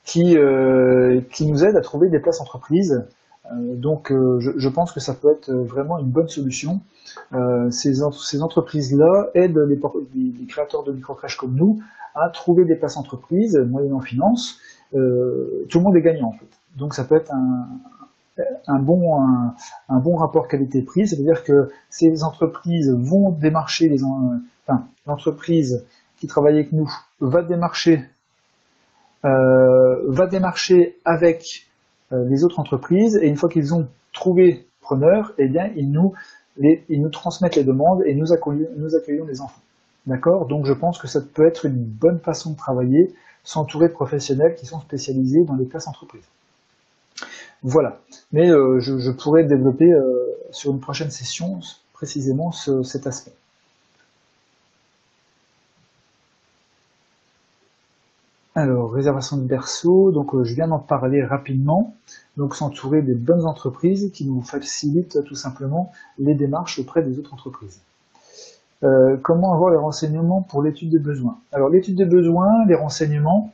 qui nous aident à trouver des places entreprises. Donc je pense que ça peut être vraiment une bonne solution. Ces entreprises-là aident les créateurs de micro-crèches comme nous à trouver des places entreprises, moyennant finance. Tout le monde est gagnant en fait. Donc ça peut être un bon rapport qualité-prix, c'est-à-dire que ces entreprises vont démarcher l'entreprise qui travaille avec nous va démarcher avec les autres entreprises, et une fois qu'ils ont trouvé preneur, eh bien ils nous transmettent les demandes et nous accueillons les enfants. D'accord? Donc je pense que ça peut être une bonne façon de travailler, s'entourer de professionnels qui sont spécialisés dans les classes entreprises. Voilà. Mais je pourrais développer sur une prochaine session précisément cet aspect. Alors, réservation de berceau, donc je viens d'en parler rapidement. Donc s'entourer des bonnes entreprises qui nous facilitent tout simplement les démarches auprès des autres entreprises. Comment avoir les renseignements pour l'étude de besoins? Alors l'étude de besoins, les renseignements,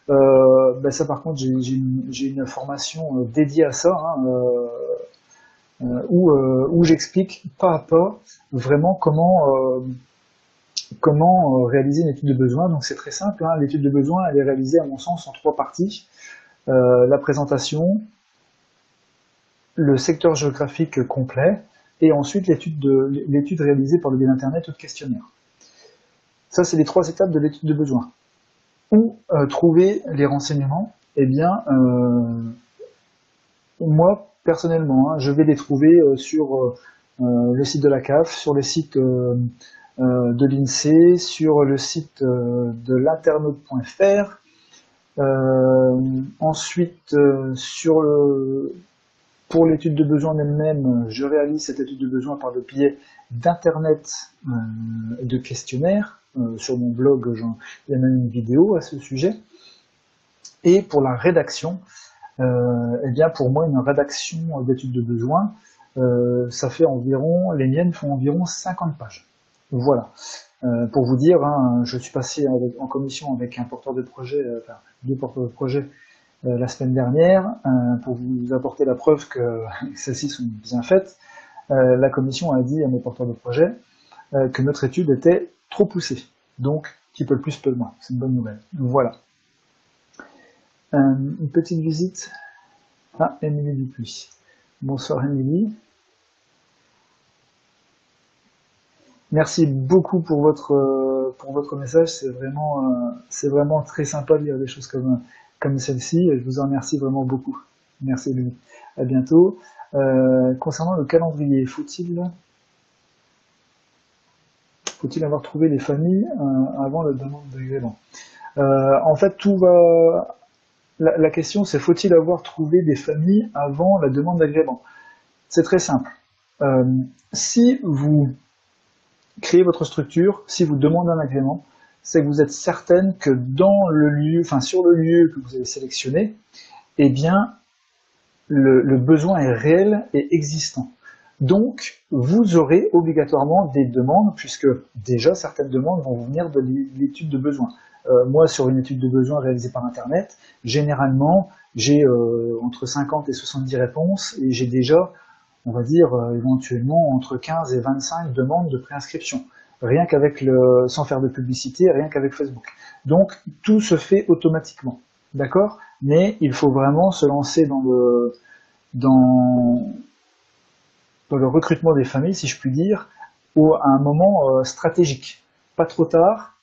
ça par contre j'ai une formation dédiée à ça, où j'explique pas à pas vraiment comment réaliser une étude de besoin. Donc c'est très simple, hein. L'étude de besoin elle est réalisée à mon sens en 3 parties. La présentation, le secteur géographique complet, et ensuite l'étude réalisée par le biais d'internet ou de questionnaire. Ça c'est les 3 étapes de l'étude de besoin. Où trouver les renseignements? Eh bien, moi personnellement, je vais les trouver sur le site de la CAF, sur le site de l'INSEE, sur le site de l'internaute.fr. Ensuite, pour l'étude de besoin elle-même, je réalise cette étude de besoin par le biais d'internet de questionnaires. Sur mon blog, il y a même une vidéo à ce sujet. Et pour la rédaction, eh bien pour moi, une rédaction d'étude de besoin, ça fait les miennes font environ 50 pages. Voilà. Pour vous dire, je suis passé en commission avec un porteur de projet, deux porteurs de projet la semaine dernière, pour vous apporter la preuve que celles-ci sont bien faites. La commission a dit à mes porteurs de projet que notre étude était trop poussée. Donc, qui peut le plus peut le moins. C'est une bonne nouvelle. Voilà. Une petite visite à Émilie Dupuis. Bonsoir Émilie. Merci beaucoup pour votre message. C'est vraiment très sympa de lire des choses comme celle-ci. Je vous en remercie vraiment beaucoup. Merci Émilie. À bientôt. Concernant le calendrier, faut-il avoir trouvé les familles avant la demande d'agrément? En fait, la question c'est faut-il avoir trouvé des familles avant la demande d'agrément? C'est très simple. Si vous créez votre structure, si vous demandez un agrément, c'est que vous êtes certaine que sur le lieu que vous avez sélectionné, eh bien, le besoin est réel et existant. Donc, vous aurez obligatoirement des demandes, puisque déjà certaines demandes vont venir de l'étude de besoin. Moi, sur une étude de besoin réalisée par Internet, généralement, j'ai entre 50 et 70 réponses, et j'ai déjà, on va dire, éventuellement entre 15 et 25 demandes de préinscription. Rien sans faire de publicité, rien qu'avec Facebook. Donc, tout se fait automatiquement. D'accord? Mais il faut vraiment se lancer dans le recrutement des familles, si je puis dire, à un moment stratégique. Pas trop tard,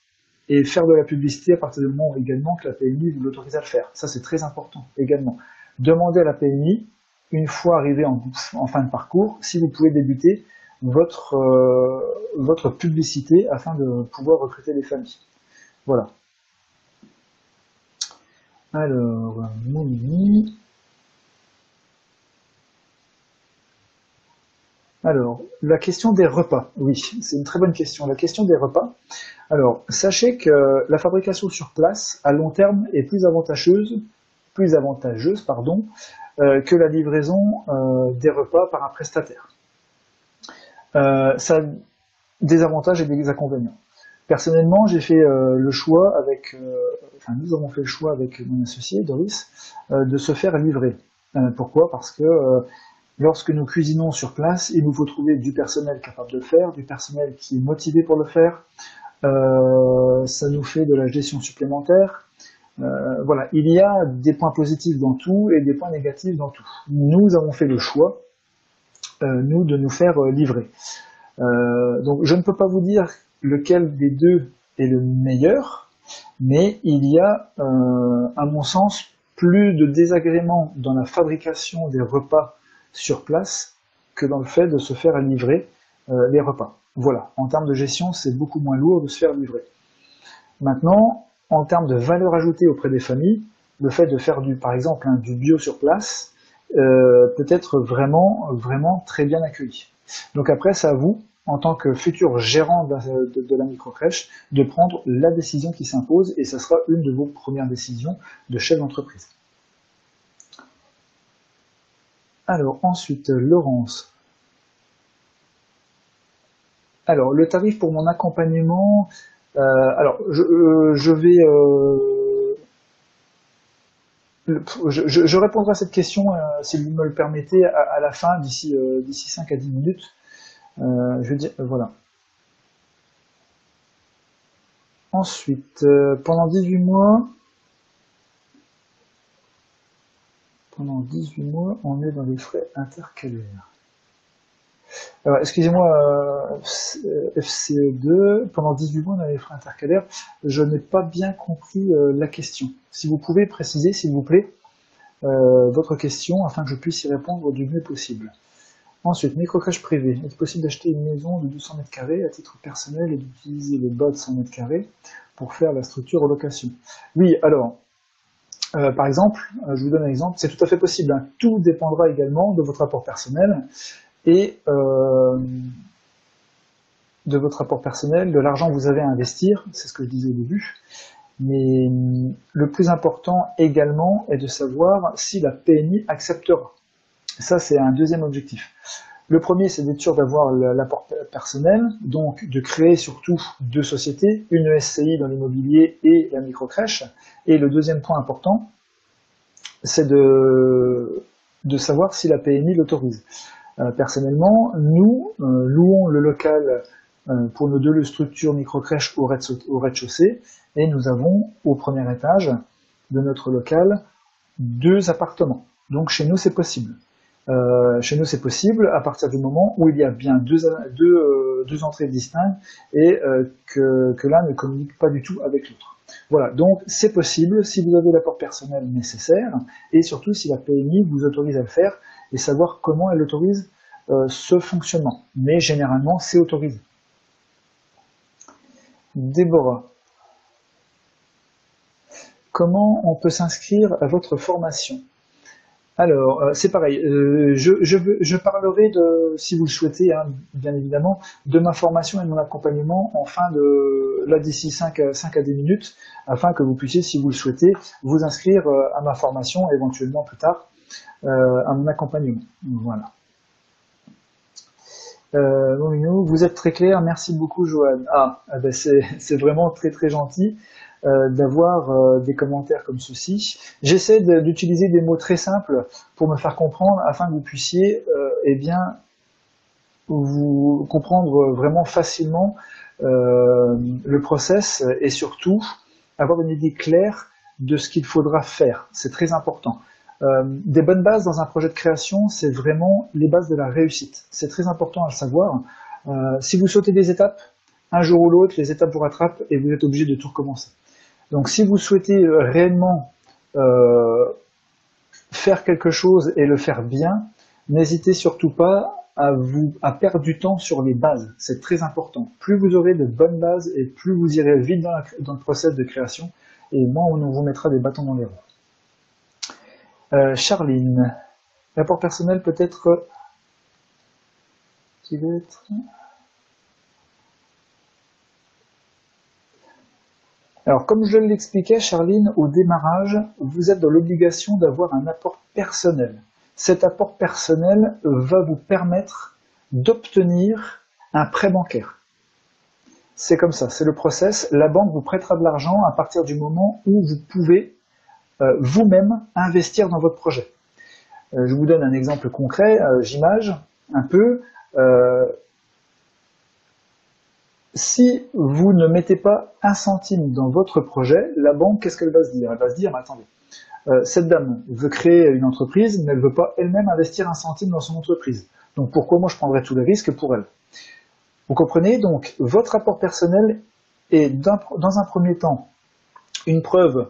et faire de la publicité à partir du moment également que la PMI vous l'autorise à le faire. Ça, c'est très important également. Demandez à la PMI, une fois arrivé en fin de parcours, si vous pouvez débuter votre publicité afin de pouvoir recruter des familles. Voilà. Alors, Mouni. Alors, la question des repas. Oui, c'est une très bonne question. La question des repas. Alors, sachez que la fabrication sur place, à long terme, est plus avantageuse que la livraison des repas par un prestataire. Ça a des avantages et des inconvénients. Personnellement, j'ai fait le choix avec, enfin nous avons fait le choix avec mon associé Doris de se faire livrer. Pourquoi? Parce que lorsque nous cuisinons sur place, il nous faut trouver du personnel capable de le faire, du personnel qui est motivé pour le faire. Ça nous fait de la gestion supplémentaire. Voilà, il y a des points positifs dans tout et des points négatifs dans tout. Nous avons fait le choix, nous, de nous faire livrer. Donc je ne peux pas vous dire lequel des deux est le meilleur, mais il y a, à mon sens, plus de désagréments dans la fabrication des repas sur place que dans le fait de se faire livrer les repas. Voilà, en termes de gestion, c'est beaucoup moins lourd de se faire livrer. Maintenant, en termes de valeur ajoutée auprès des familles, le fait de faire par exemple du bio sur place peut être vraiment très bien accueilli. Donc après, c'est à vous, en tant que futur gérant de la microcrèche, de prendre la décision qui s'impose, et ça sera une de vos premières décisions de chef d'entreprise. Alors ensuite, Laurence. Alors le tarif pour mon accompagnement, alors je répondrai à cette question, si vous me le permettez, à la fin, d'ici 5 à 10 minutes. Je veux dire, voilà. Ensuite, pendant 18 mois, on est dans les frais intercalaires. Alors, excusez-moi, FCE2, pendant 18 mois, on a les frais intercalaires. Je n'ai pas bien compris la question. Si vous pouvez préciser, s'il vous plaît, votre question, afin que je puisse y répondre du mieux possible. Ensuite, microcrèche privée. Est-il possible d'acheter une maison de 200 mètres carrés à titre personnel et d'utiliser le bas de 100 mètres carrés pour faire la structure en location? Oui, alors, par exemple, je vous donne un exemple, c'est tout à fait possible. Hein. Tout dépendra également de votre apport personnel et de l'argent que vous avez à investir, c'est ce que je disais au début. Mais le plus important également est de savoir si la PMI acceptera. Ça, c'est un deuxième objectif. Le premier, c'est d'être sûr d'avoir l'apport personnel, donc de créer surtout deux sociétés, une SCI dans l'immobilier et la microcrèche. Et le deuxième point important, c'est de savoir si la PMI l'autorise. Personnellement, nous louons le local pour nos deux structures microcrèches au rez-de-chaussée, et nous avons au premier étage de notre local 2 appartements. Donc chez nous, c'est possible. Chez nous, c'est possible à partir du moment où il y a bien deux entrées distinctes et que l'un ne communique pas du tout avec l'autre. Voilà, donc c'est possible si vous avez l'apport personnel nécessaire et surtout si la PMI vous autorise à le faire et savoir comment elle autorise ce fonctionnement. Mais généralement, c'est autorisé. Déborah. Comment on peut s'inscrire à votre formation? Alors, c'est pareil, je parlerai, si vous le souhaitez, hein, bien évidemment, de ma formation et de mon accompagnement en fin de, là d'ici 5 à 10 minutes, afin que vous puissiez, si vous le souhaitez, vous inscrire à ma formation, éventuellement plus tard, à mon accompagnement. Voilà. Vous êtes très clair, merci beaucoup Joanne. Ben c'est vraiment très très gentil d'avoir des commentaires comme ceci. J'essaie d'utiliser des mots très simples pour me faire comprendre afin que vous puissiez eh bien, vous comprendre vraiment facilement le process et surtout avoir une idée claire de ce qu'il faudra faire. C'est très important. Des bonnes bases dans un projet de création, c'est vraiment les bases de la réussite. C'est très important à le savoir. Si vous sautez des étapes, un jour ou l'autre, les étapes vous rattrapent et vous êtes obligé de tout recommencer. Donc si vous souhaitez réellement faire quelque chose et le faire bien, n'hésitez surtout pas à perdre du temps sur les bases. C'est très important. Plus vous aurez de bonnes bases et plus vous irez vite dans le process de création et moins on vous mettra des bâtons dans les roues. Charline, l'apport personnel peut-être qui va être... Alors, comme je l'expliquais, Charline, au démarrage, vous êtes dans l'obligation d'avoir un apport personnel. Cet apport personnel va vous permettre d'obtenir un prêt bancaire. c'est comme ça, c'est le process. La banque vous prêtera de l'argent à partir du moment où vous pouvez vous-même investir dans votre projet. Je vous donne un exemple concret, j'image un peu. Si vous ne mettez pas un centime dans votre projet, la banque, qu'est-ce qu'elle va se dire? Elle va se dire, mais attendez, cette dame veut créer une entreprise, mais elle ne veut pas elle-même investir un centime dans son entreprise. Donc pourquoi moi je prendrais tous les risques pour elle? Vous comprenez? Donc votre apport personnel est dans un premier temps une preuve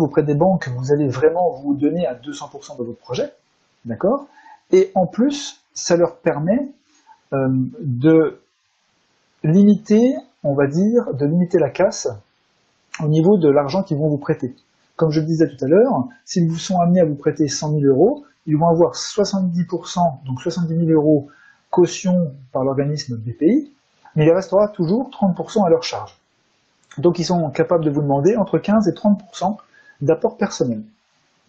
auprès des banques que vous allez vraiment vous donner à 200% de votre projet, d'accord? Et en plus, ça leur permet de limiter, on va dire, de limiter la casse au niveau de l'argent qu'ils vont vous prêter. Comme je le disais tout à l'heure, s'ils vous sont amenés à vous prêter 100 000 euros, ils vont avoir 70%, donc 70 000 euros caution par l'organisme BPI, mais il restera toujours 30% à leur charge. Donc ils sont capables de vous demander entre 15 et 30% d'apport personnel.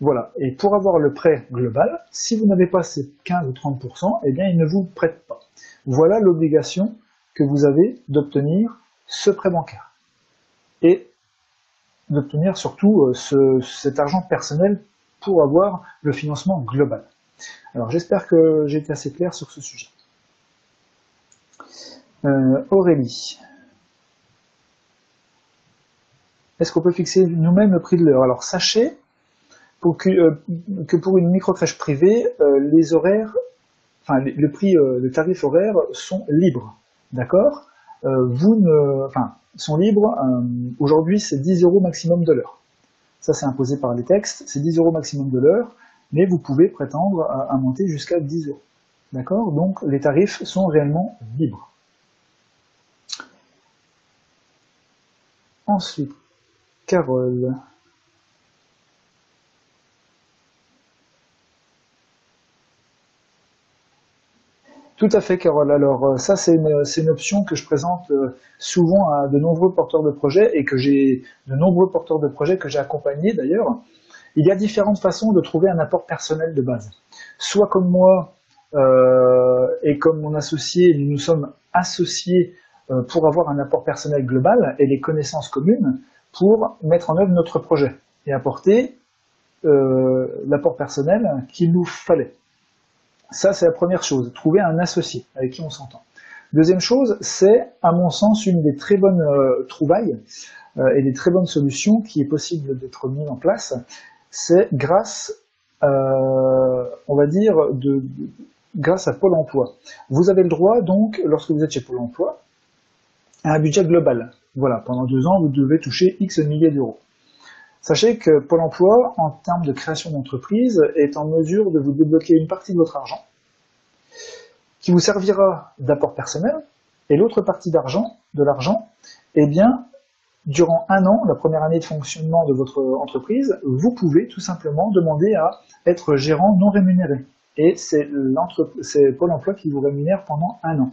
Voilà. Et pour avoir le prêt global, si vous n'avez pas ces 15 ou 30%, eh bien ils ne vous prêtent pas. Voilà l'obligation que vous avez d'obtenir ce prêt bancaire. Et d'obtenir surtout cet argent personnel pour avoir le financement global. Alors j'espère que j'ai été assez clair sur ce sujet. Aurélie. Est-ce qu'on peut fixer nous-mêmes le prix de l'heure? Alors sachez que pour une micro-crèche privée, les horaires, enfin le tarif horaire sont libres, d'accord? Sont libres. Aujourd'hui, c'est 10 € maximum de l'heure. Ça, c'est imposé par les textes. C'est 10 € maximum de l'heure, mais vous pouvez prétendre à monter jusqu'à 10 €. D'accord? Donc, les tarifs sont réellement libres. Ensuite, Carole. Tout à fait, Carole. Alors, ça, c'est une option que je présente souvent à de nombreux porteurs de projets et que j'ai accompagnés d'ailleurs. Il y a différentes façons de trouver un apport personnel de base. Soit comme moi et comme mon associé, nous sommes associés pour avoir un apport personnel global et les connaissances communes pour mettre en œuvre notre projet et apporter l'apport personnel qu'il nous fallait. Ça, c'est la première chose, trouver un associé avec qui on s'entend. Deuxième chose, c'est, à mon sens, une des très bonnes trouvailles et des très bonnes solutions qui est possible d'être mise en place, c'est grâce, on va dire, grâce à Pôle emploi. Vous avez le droit, donc, lorsque vous êtes chez Pôle emploi, à un budget global. Voilà, pendant 2 ans, vous devez toucher X milliers d'euros. Sachez que Pôle emploi, en termes de création d'entreprise, est en mesure de vous débloquer une partie de votre argent, qui vous servira d'apport personnel, et l'autre partie de l'argent, eh bien, durant 1 an, la première année de fonctionnement de votre entreprise, vous pouvez tout simplement demander à être gérant non rémunéré. Et c'est Pôle emploi qui vous rémunère pendant 1 an.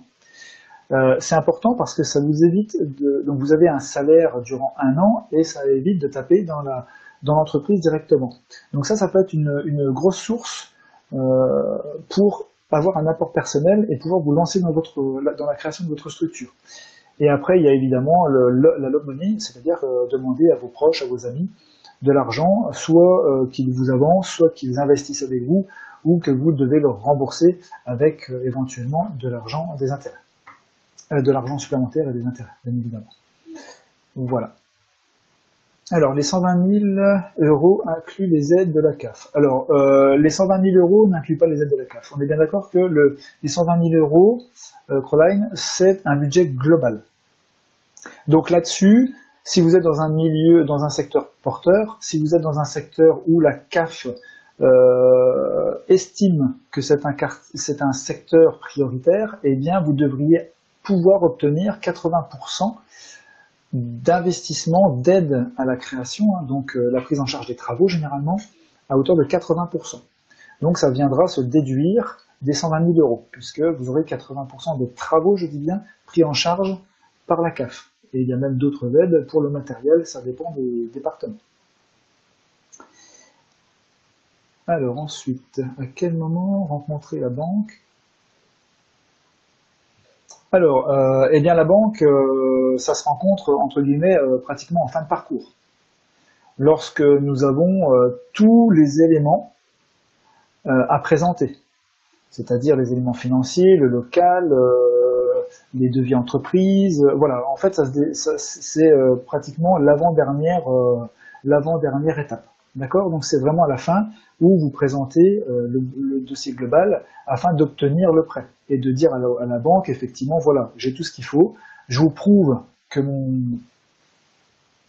C'est important parce que ça vous évite donc vous avez un salaire durant 1 an et ça évite de taper dans l'entreprise directement. Donc ça peut être une grosse source pour avoir un apport personnel et pouvoir vous lancer dans la création de votre structure. Et après, il y a évidemment la love money, c'est-à-dire demander à vos proches, à vos amis, de l'argent, soit qu'ils vous avancent, soit qu'ils investissent avec vous, ou que vous devez leur rembourser avec éventuellement de l'argent, des intérêts. De l'argent supplémentaire et des intérêts, bien évidemment. Voilà. Alors, les 120 000 € incluent les aides de la CAF. Alors, les 120 000 € n'incluent pas les aides de la CAF. On est bien d'accord que les 120 000 €, Caroline, c'est un budget global. Donc là-dessus, si vous êtes dans un secteur porteur, si vous êtes dans un secteur où la CAF estime que c'est un secteur prioritaire, eh bien, vous devriez pouvoir obtenir 80% d'investissement d'aide à la création, donc la prise en charge des travaux généralement, à hauteur de 80%. Donc ça viendra se déduire des 120 000 €, puisque vous aurez 80% des travaux, je dis bien, pris en charge par la CAF. Et il y a même d'autres aides pour le matériel, ça dépend des départements. Alors ensuite, à quel moment rencontrer la banque? Alors, eh bien la banque, ça se rencontre entre guillemets pratiquement en fin de parcours. Lorsque nous avons tous les éléments à présenter, c'est-à-dire les éléments financiers, le local, les devis entreprises, voilà. En fait, c'est pratiquement l'avant-dernière étape. D'accord? Donc c'est vraiment à la fin où vous présentez le dossier global afin d'obtenir le prêt et de dire à la banque, effectivement, voilà, j'ai tout ce qu'il faut, je vous prouve que mon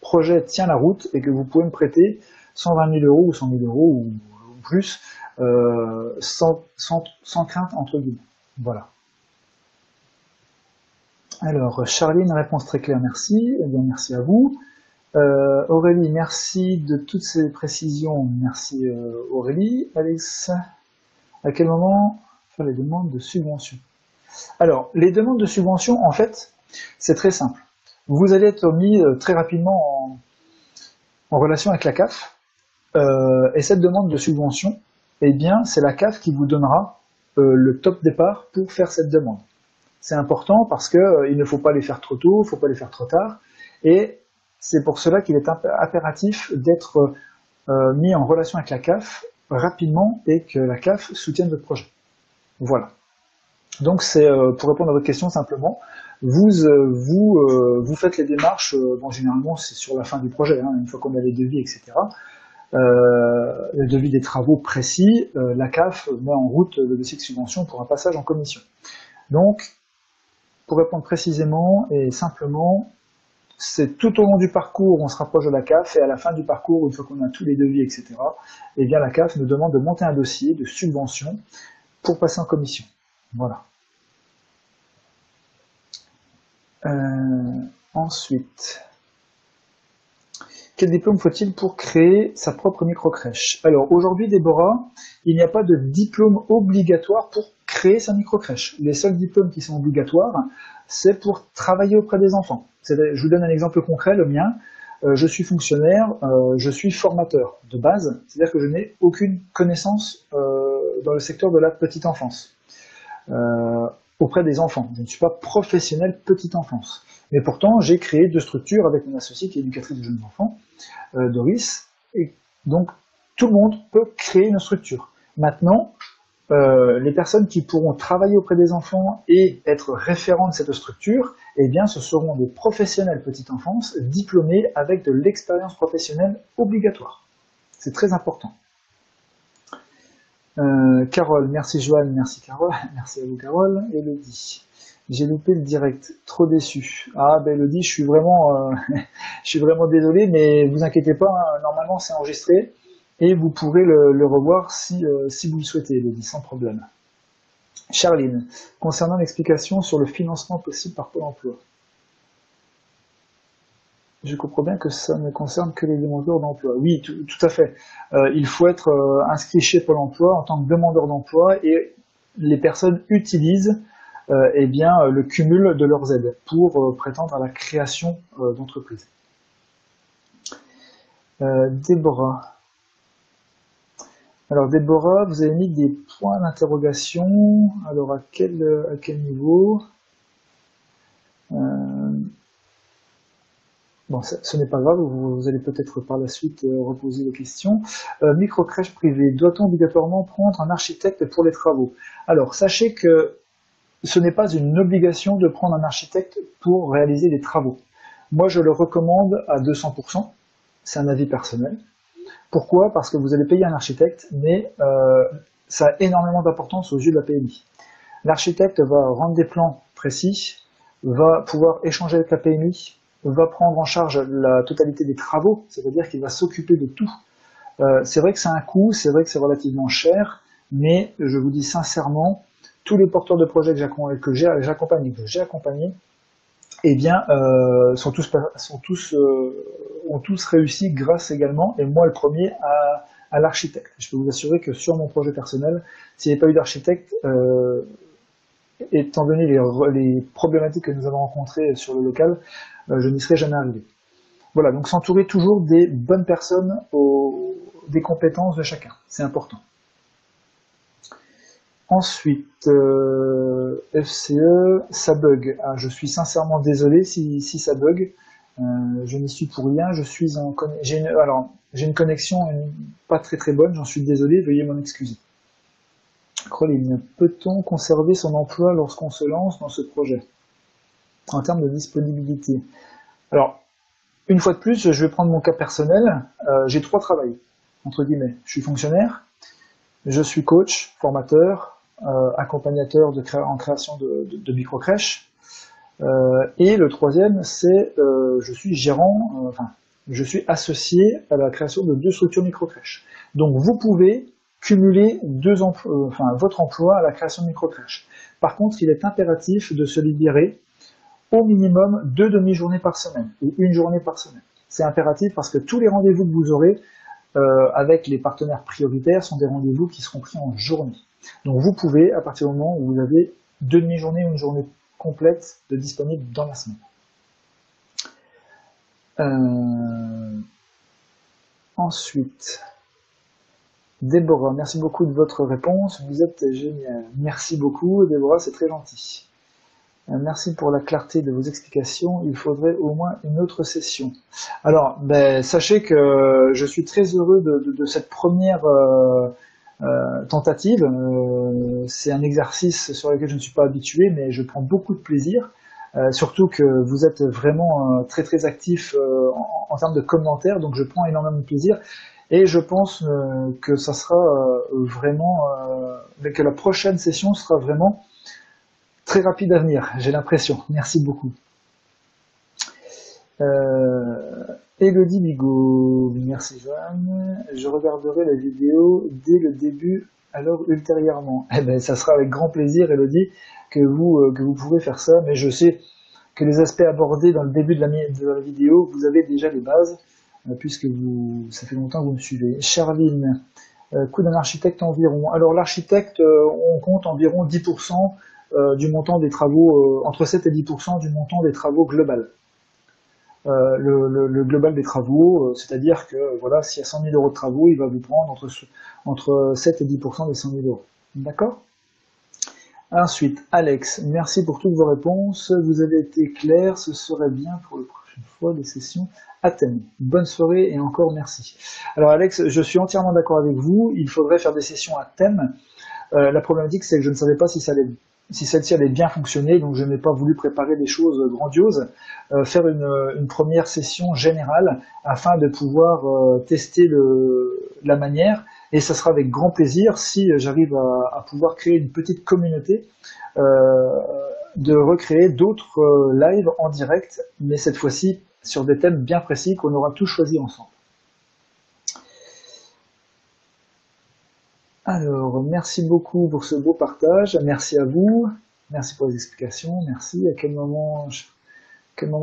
projet tient la route et que vous pouvez me prêter 120 000 euros ou 100 000 euros ou plus sans crainte, entre guillemets. Voilà. Alors, Charline, réponse très claire, merci. Eh bien, merci à vous. Aurélie, merci de toutes ces précisions. Merci Aurélie. Alex, à quel moment faire les demandes de subvention? Alors, les demandes de subvention, en fait, c'est très simple. Vous allez être mis très rapidement en relation avec la CAF, et cette demande de subvention, eh bien, c'est la CAF qui vous donnera le top départ pour faire cette demande. C'est important parce que il ne faut pas les faire trop tôt, il ne faut pas les faire trop tard, et c'est pour cela qu'il est impératif d'être mis en relation avec la CAF rapidement et que la CAF soutienne votre projet. Voilà. Donc c'est pour répondre à votre question simplement, vous faites les démarches, bon généralement c'est sur la fin du projet, hein, une fois qu'on a les devis, etc. Le devis des travaux précis, la CAF met en route le dossier de subvention pour un passage en commission. Donc, pour répondre précisément et simplement, c'est tout au long du parcours, on se rapproche de la CAF, et à la fin du parcours, une fois qu'on a tous les devis, etc., eh bien la CAF nous demande de monter un dossier de subvention pour passer en commission. Voilà. Ensuite, quel diplôme faut-il pour créer sa propre microcrèche? Alors aujourd'hui, Déborah, il n'y a pas de diplôme obligatoire pour créer sa microcrèche. Les seuls diplômes qui sont obligatoires, c'est pour travailler auprès des enfants. Je vous donne un exemple concret, le mien. Je suis fonctionnaire, je suis formateur de base, c'est-à-dire que je n'ai aucune connaissance dans le secteur de la petite enfance. Auprès des enfants. Je ne suis pas professionnel petite enfance. Mais pourtant, j'ai créé 2 structures avec mon associée qui est éducatrice de jeunes enfants, Doris. Et donc, tout le monde peut créer une structure. Maintenant, les personnes qui pourront travailler auprès des enfants et être référents de cette structure, eh bien, ce seront des professionnels petite enfance diplômés avec de l'expérience professionnelle obligatoire. C'est très important. Carole, merci Joanne, merci Carole, merci à vous Carole. Elodie, j'ai loupé le direct, trop déçu. Ah ben Elodie, je suis vraiment désolé, mais vous inquiétez pas, hein, normalement c'est enregistré et vous pourrez le revoir si vous le souhaitez, Elodie, sans problème. Charline, concernant l'explication sur le financement possible par Pôle emploi. Je comprends bien que ça ne concerne que les demandeurs d'emploi. Oui, tout à fait. Il faut être inscrit chez Pôle emploi en tant que demandeur d'emploi et les personnes utilisent eh bien, le cumul de leurs aides pour prétendre à la création d'entreprise. Déborah. Alors Déborah, vous avez mis des points d'interrogation. Alors à quel niveau? Bon, ce n'est pas grave, vous allez peut-être par la suite reposer les questions. Microcrèche privée, doit-on obligatoirement prendre un architecte pour les travaux? Alors, sachez que ce n'est pas une obligation de prendre un architecte pour réaliser les travaux. Moi, je le recommande à 200%, c'est un avis personnel. Pourquoi? Parce que vous allez payer un architecte, mais ça a énormément d'importance aux yeux de la PMI. L'architecte va rendre des plans précis, va pouvoir échanger avec la PMI, va prendre en charge la totalité des travaux, c'est-à-dire qu'il va s'occuper de tout. C'est vrai que c'est un coût, c'est vrai que c'est relativement cher, mais je vous dis sincèrement, tous les porteurs de projets que j'ai accompagnés, eh bien, ont tous réussi grâce également, et moi le premier, à l'architecte. Je peux vous assurer que sur mon projet personnel, s'il n'y avait pas eu d'architecte, étant donné les problématiques que nous avons rencontrées sur le local, je n'y serais jamais arrivé. Voilà, donc s'entourer toujours des bonnes personnes, des compétences de chacun, c'est important. Ensuite, FCE, ça bug. Ah, je suis sincèrement désolé si ça bug. Je n'y suis pour rien. Je suis en j'ai une connexion pas très très bonne. J'en suis désolé. Veuillez m'en excuser. Crolin, peut-on conserver son emploi lorsqu'on se lance dans ce projet en termes de disponibilité? Alors, une fois de plus, je vais prendre mon cas personnel. J'ai 3 travails, entre guillemets. Je suis fonctionnaire, je suis coach, formateur, accompagnateur en création de micro-crèches. Et le troisième, c'est je suis gérant, je suis associé à la création de 2 structures micro-crèches. Donc vous pouvez cumuler votre emploi à la création de micro-crèches. Par contre, il est impératif de se libérer au minimum 2 demi-journées par semaine, ou 1 journée par semaine. C'est impératif parce que tous les rendez-vous que vous aurez avec les partenaires prioritaires sont des rendez-vous qui seront pris en journée. Donc vous pouvez, à partir du moment où vous avez 2 demi-journées ou 1 journée complète de disponible dans la semaine. Ensuite, Déborah, merci beaucoup de votre réponse, vous êtes génial. Merci beaucoup Déborah, c'est très gentil. Merci pour la clarté de vos explications, il faudrait au moins une autre session. Alors, sachez que je suis très heureux de cette première tentative. C'est un exercice sur lequel je ne suis pas habitué, mais je prends beaucoup de plaisir. Surtout que vous êtes vraiment très très actif en termes de commentaires, donc je prends énormément de plaisir. Et je pense que ça sera que la prochaine session sera vraiment très rapide à venir, j'ai l'impression. Merci beaucoup. Elodie Bigot, merci Joanne. Je regarderai la vidéo dès le début, alors ultérieurement. Eh ben, ça sera avec grand plaisir, Elodie, que vous pourrez faire ça. Mais je sais que les aspects abordés dans le début de la vidéo, vous avez déjà les bases, puisque ça fait longtemps que vous me suivez. Charline, coût d'un architecte environ. Alors l'architecte, on compte environ 10%. Du montant des travaux, entre 7 et 10% du montant des travaux global. Le global des travaux, c'est-à-dire que voilà, s'il y a 100 000 euros de travaux, il va vous prendre entre 7 et 10% des 100 000 euros. D'accord? Ensuite, Alex, merci pour toutes vos réponses. Vous avez été clair, ce serait bien pour la prochaine fois des sessions à thème. Bonne soirée et encore merci. Alors Alex, je suis entièrement d'accord avec vous, il faudrait faire des sessions à thème. La problématique, c'est que je ne savais pas si celle-ci allait bien fonctionner, donc je n'ai pas voulu préparer des choses grandioses, faire une première session générale afin de pouvoir tester la manière, et ça sera avec grand plaisir si j'arrive à pouvoir créer une petite communauté, de recréer d'autres lives en direct, mais cette fois-ci sur des thèmes bien précis qu'on aura tous choisis ensemble. Alors, merci beaucoup pour ce beau partage, merci à vous, merci pour les explications, merci. À quel moment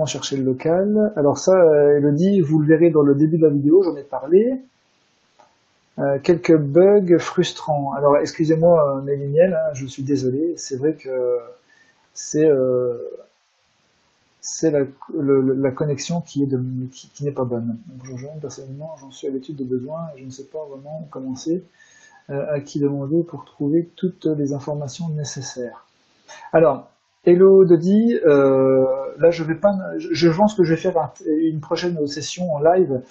chercher le local? Alors ça, Elodie, vous le verrez dans le début de la vidéo, j'en ai parlé. Quelques bugs frustrants. Alors, excusez-moi, Méliniel, hein, je suis désolé, c'est vrai que c'est la connexion qui n'est pas bonne. Donc, personnellement, j'en suis à l'étude de besoins et je ne sais pas vraiment où commencer. À qui demander pour trouver toutes les informations nécessaires. Alors, hello Dodi, là je pense que je vais faire une prochaine session en live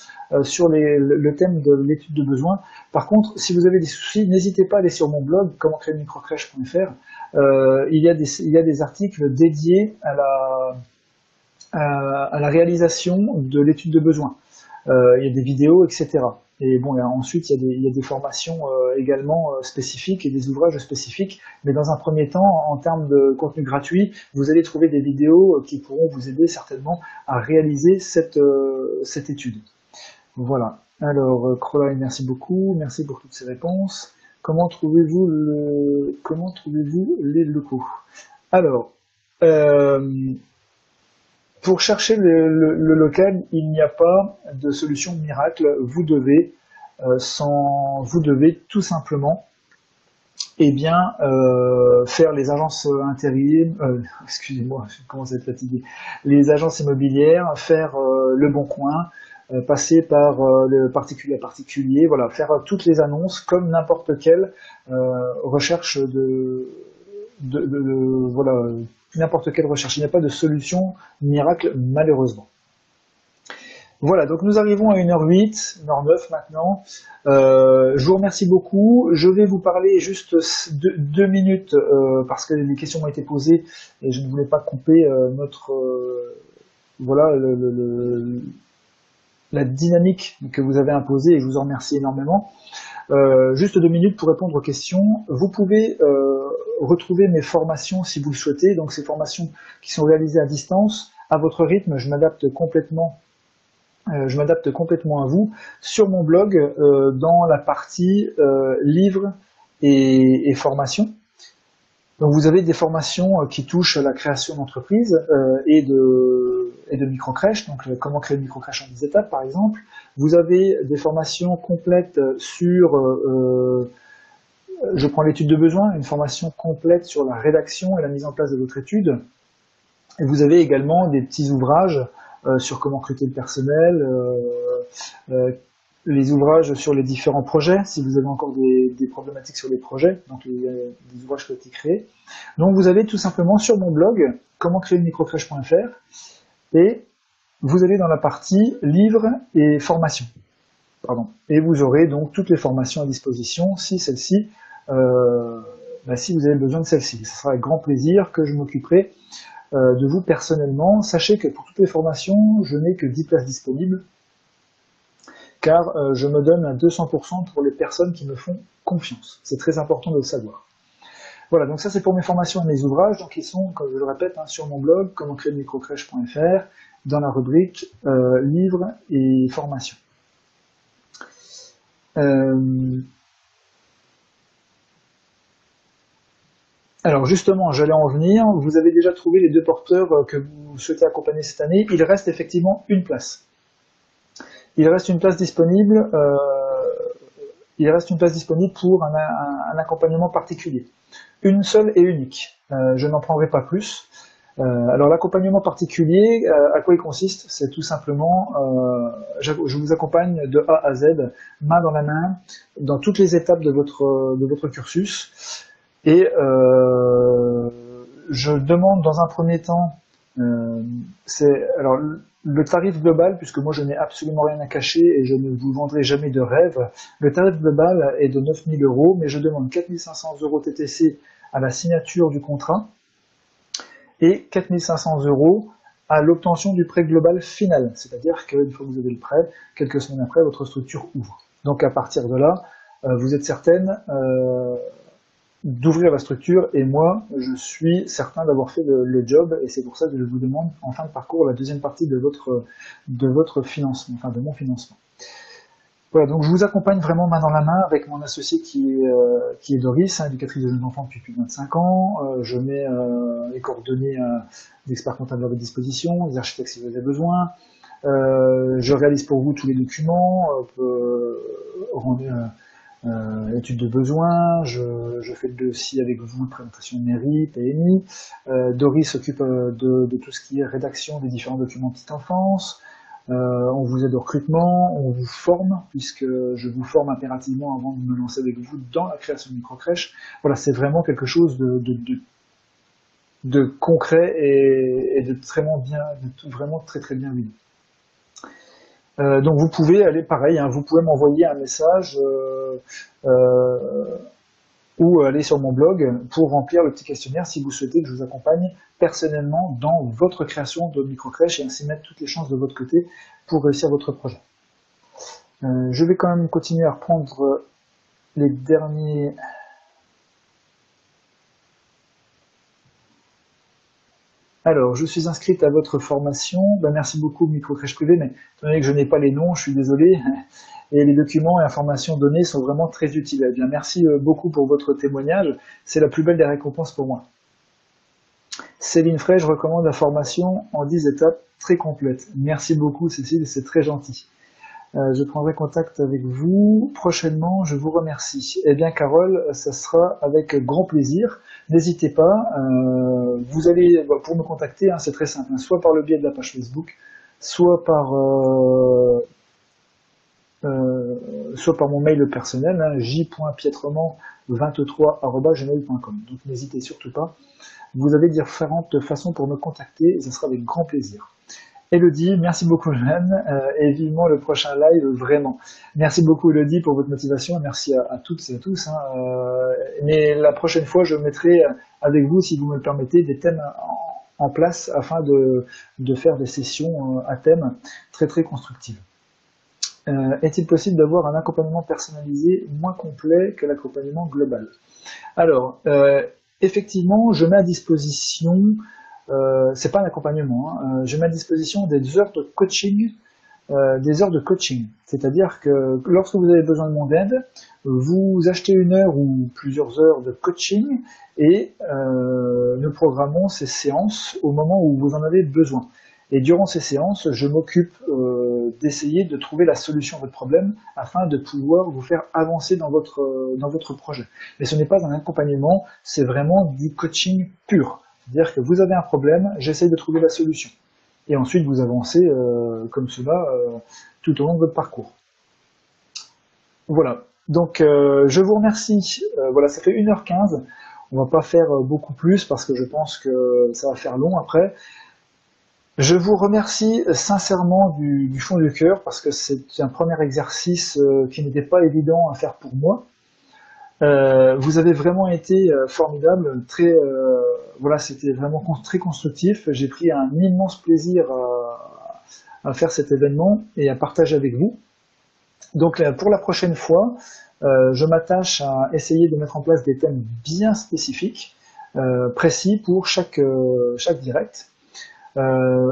sur le thème de l'étude de besoins. Par contre, si vous avez des soucis, n'hésitez pas à aller sur mon blog commentcréermicrocrèche.fr. Il y a des articles dédiés à la réalisation de l'étude de besoins. Il y a des vidéos, etc. Et bon, ensuite, il y a des formations également spécifiques et des ouvrages spécifiques. Mais dans un premier temps, en termes de contenu gratuit, vous allez trouver des vidéos qui pourront vous aider certainement à réaliser cette étude. Voilà. Alors, Crowline, merci beaucoup. Merci pour toutes ces réponses. Comment trouvez-vous les locaux? Alors, pour chercher le local, il n'y a pas de solution miracle. Vous devez tout simplement faire les agences intérim, excusez-moi, je commence à être fatigué, les agences immobilières, faire Le Bon Coin, passer par le particulier à particulier, voilà, faire toutes les annonces comme n'importe quelle recherche voilà, n'importe quelle recherche. Il n'y a pas de solution miracle, malheureusement. Voilà, donc nous arrivons à 1h08, 1h09 maintenant. Je vous remercie beaucoup. Je vais vous parler juste 2 minutes parce que les questions m'ont été posées et je ne voulais pas couper notre voilà la dynamique que vous avez imposée et je vous en remercie énormément. Juste 2 minutes pour répondre aux questions. Vous pouvez retrouver mes formations si vous le souhaitez. Donc ces formations qui sont réalisées à distance, à votre rythme, je m'adapte complètement à vous sur mon blog dans la partie livres et formations. Donc vous avez des formations qui touchent à la création d'entreprise et de micro-crèches, donc comment créer une micro-crèche en 10 étapes par exemple. Vous avez des formations complètes sur, je prends l'étude de besoin, une formation complète sur la rédaction et la mise en place de votre étude. Et vous avez également des petits ouvrages sur comment recruter le personnel, les ouvrages sur les différents projets, si vous avez encore des problématiques sur les projets, donc des ouvrages qui ont été créés. Donc vous avez tout simplement sur mon blog, comment créer une microcrèche.fr, et vous allez dans la partie livres et formations. Pardon. Et vous aurez donc toutes les formations à disposition, si celle-ci, si vous avez besoin de celle-ci. Ce sera avec grand plaisir que je m'occuperai de vous personnellement. Sachez que pour toutes les formations, je n'ai que 10 places disponibles, car je me donne à 200% pour les personnes qui me font confiance. C'est très important de le savoir. Voilà, donc ça c'est pour mes formations et mes ouvrages, donc ils sont, comme je le répète, sur mon blog, comment créer une microcrèche.fr, dans la rubrique livres et formations. Alors justement, j'allais en venir, vous avez déjà trouvé les 2 porteurs que vous souhaitez accompagner cette année, il reste effectivement une place. Il reste une place disponible, pour un accompagnement particulier. Une seule et unique, je n'en prendrai pas plus. Alors l'accompagnement particulier, à quoi il consiste? C'est tout simplement, je vous accompagne de A à Z, main dans la main, dans toutes les étapes de votre cursus. Et je demande dans un premier temps, alors le tarif global, puisque moi je n'ai absolument rien à cacher et je ne vous vendrai jamais de rêve, le tarif global est de 9 000 €, mais je demande 4 500 € TTC à la signature du contrat et 4 500 € à l'obtention du prêt global final, c'est-à-dire qu'une fois que vous avez le prêt, quelques semaines après, votre structure ouvre. Donc à partir de là, vous êtes certaine d'ouvrir la structure, et moi, je suis certain d'avoir fait le job, et c'est pour ça que je vous demande, en fin de parcours, la deuxième partie de votre financement, enfin de mon financement. Voilà, donc je vous accompagne vraiment main dans la main avec mon associé qui est Doris, éducatrice de jeunes enfants depuis plus de 25 ans. Je mets les coordonnées d'experts comptables à votre disposition, des architectes si vous avez besoin. Je réalise pour vous tous les documents, études de besoin, je fais le dossier avec vous, présentation de mairie, PMI. Doris s'occupe de tout ce qui est rédaction des différents documents de petite enfance. On vous aide au recrutement, on vous forme, puisque je vous forme impérativement avant de me lancer avec vous dans la création de microcrèche. Voilà, c'est vraiment quelque chose de concret et de vraiment très très bien vu. Donc vous pouvez aller pareil, vous pouvez m'envoyer un message ou aller sur mon blog pour remplir le petit questionnaire si vous souhaitez que je vous accompagne personnellement dans votre création de microcrèche et ainsi mettre toutes les chances de votre côté pour réussir votre projet. Je vais quand même continuer à reprendre les derniers... Alors, je suis inscrite à votre formation. Merci beaucoup, microcrèche privée, mais étant donné que je n'ai pas les noms, je suis désolé. Et les documents et informations données sont vraiment très utiles. Eh bien, merci beaucoup pour votre témoignage. C'est la plus belle des récompenses pour moi. Céline Frey, je recommande la formation en 10 étapes très complète. Merci beaucoup, Cécile, c'est très gentil. Je prendrai contact avec vous prochainement, je vous remercie. Eh bien, Carole, ça sera avec grand plaisir. N'hésitez pas, vous allez, pour me contacter, c'est très simple, soit par le biais de la page Facebook, soit par soit par mon mail personnel, hein, j.pietrement23@gmail.com. Donc n'hésitez surtout pas. Vous avez différentes façons pour me contacter et ce sera avec grand plaisir. Elodie, merci beaucoup Jeanne, et vivement le prochain live, vraiment. Merci beaucoup Elodie pour votre motivation, merci à toutes et à tous. Hein, mais la prochaine fois, je mettrai avec vous, si vous me le permettez, des thèmes en place afin de faire des sessions à thème très très constructives. Est-il possible d'avoir un accompagnement personnalisé moins complet que l'accompagnement global? Alors, effectivement, je mets à disposition, c'est pas un accompagnement, hein, je mets à disposition des heures de coaching, c'est-à-dire que lorsque vous avez besoin de mon aide, vous achetez une heure ou plusieurs heures de coaching et nous programmons ces séances au moment où vous en avez besoin. Et durant ces séances, je m'occupe d'essayer de trouver la solution à votre problème afin de pouvoir vous faire avancer dans votre projet. Mais ce n'est pas un accompagnement, c'est vraiment du coaching pur. C'est-à-dire que vous avez un problème, j'essaye de trouver la solution. Et ensuite, vous avancez comme cela tout au long de votre parcours. Voilà. Donc, je vous remercie. Voilà, ça fait 1h15. On va pas faire beaucoup plus parce que je pense que ça va faire long après. Je vous remercie sincèrement du fond du cœur parce que c'est un premier exercice qui n'était pas évident à faire pour moi. Vous avez vraiment été formidable, voilà, c'était vraiment très constructif. J'ai pris un immense plaisir à faire cet événement et à partager avec vous. Donc pour la prochaine fois, je m'attache à essayer de mettre en place des thèmes bien spécifiques, précis pour chaque direct.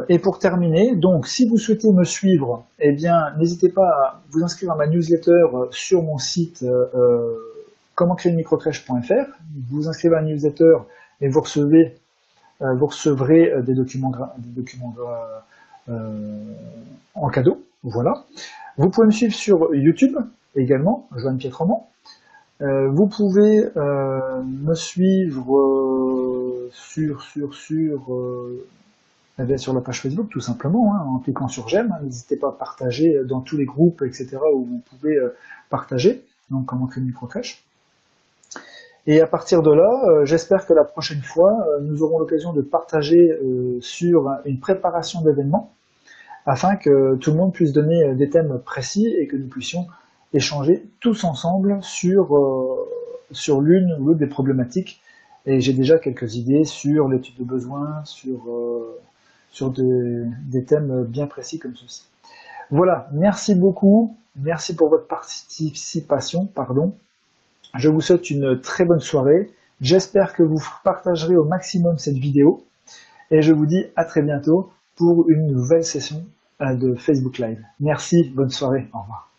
Et pour terminer, donc si vous souhaitez me suivre, eh bien n'hésitez pas à vous inscrire à ma newsletter sur mon site commentcréerunmicrocrèche.fr. Vous inscrivez à la newsletter et vous recevrez des documents en cadeau. Voilà. Vous pouvez me suivre sur YouTube également, Joanne Pietrement. Vous pouvez me suivre sur la page Facebook, tout simplement, hein, en cliquant sur j'aime. N'hésitez pas à partager dans tous les groupes, etc., où vous pouvez partager, donc comment créer une microcrèche. Et à partir de là, j'espère que la prochaine fois, nous aurons l'occasion de partager sur une préparation d'événements, afin que tout le monde puisse donner des thèmes précis et que nous puissions échanger tous ensemble sur l'une ou l'autre des problématiques. Et j'ai déjà quelques idées sur l'étude de besoins, sur des thèmes bien précis comme ceci. Voilà, merci beaucoup, merci pour votre participation, pardon. Je vous souhaite une très bonne soirée, j'espère que vous partagerez au maximum cette vidéo, et je vous dis à très bientôt pour une nouvelle session de Facebook Live. Merci, bonne soirée, au revoir.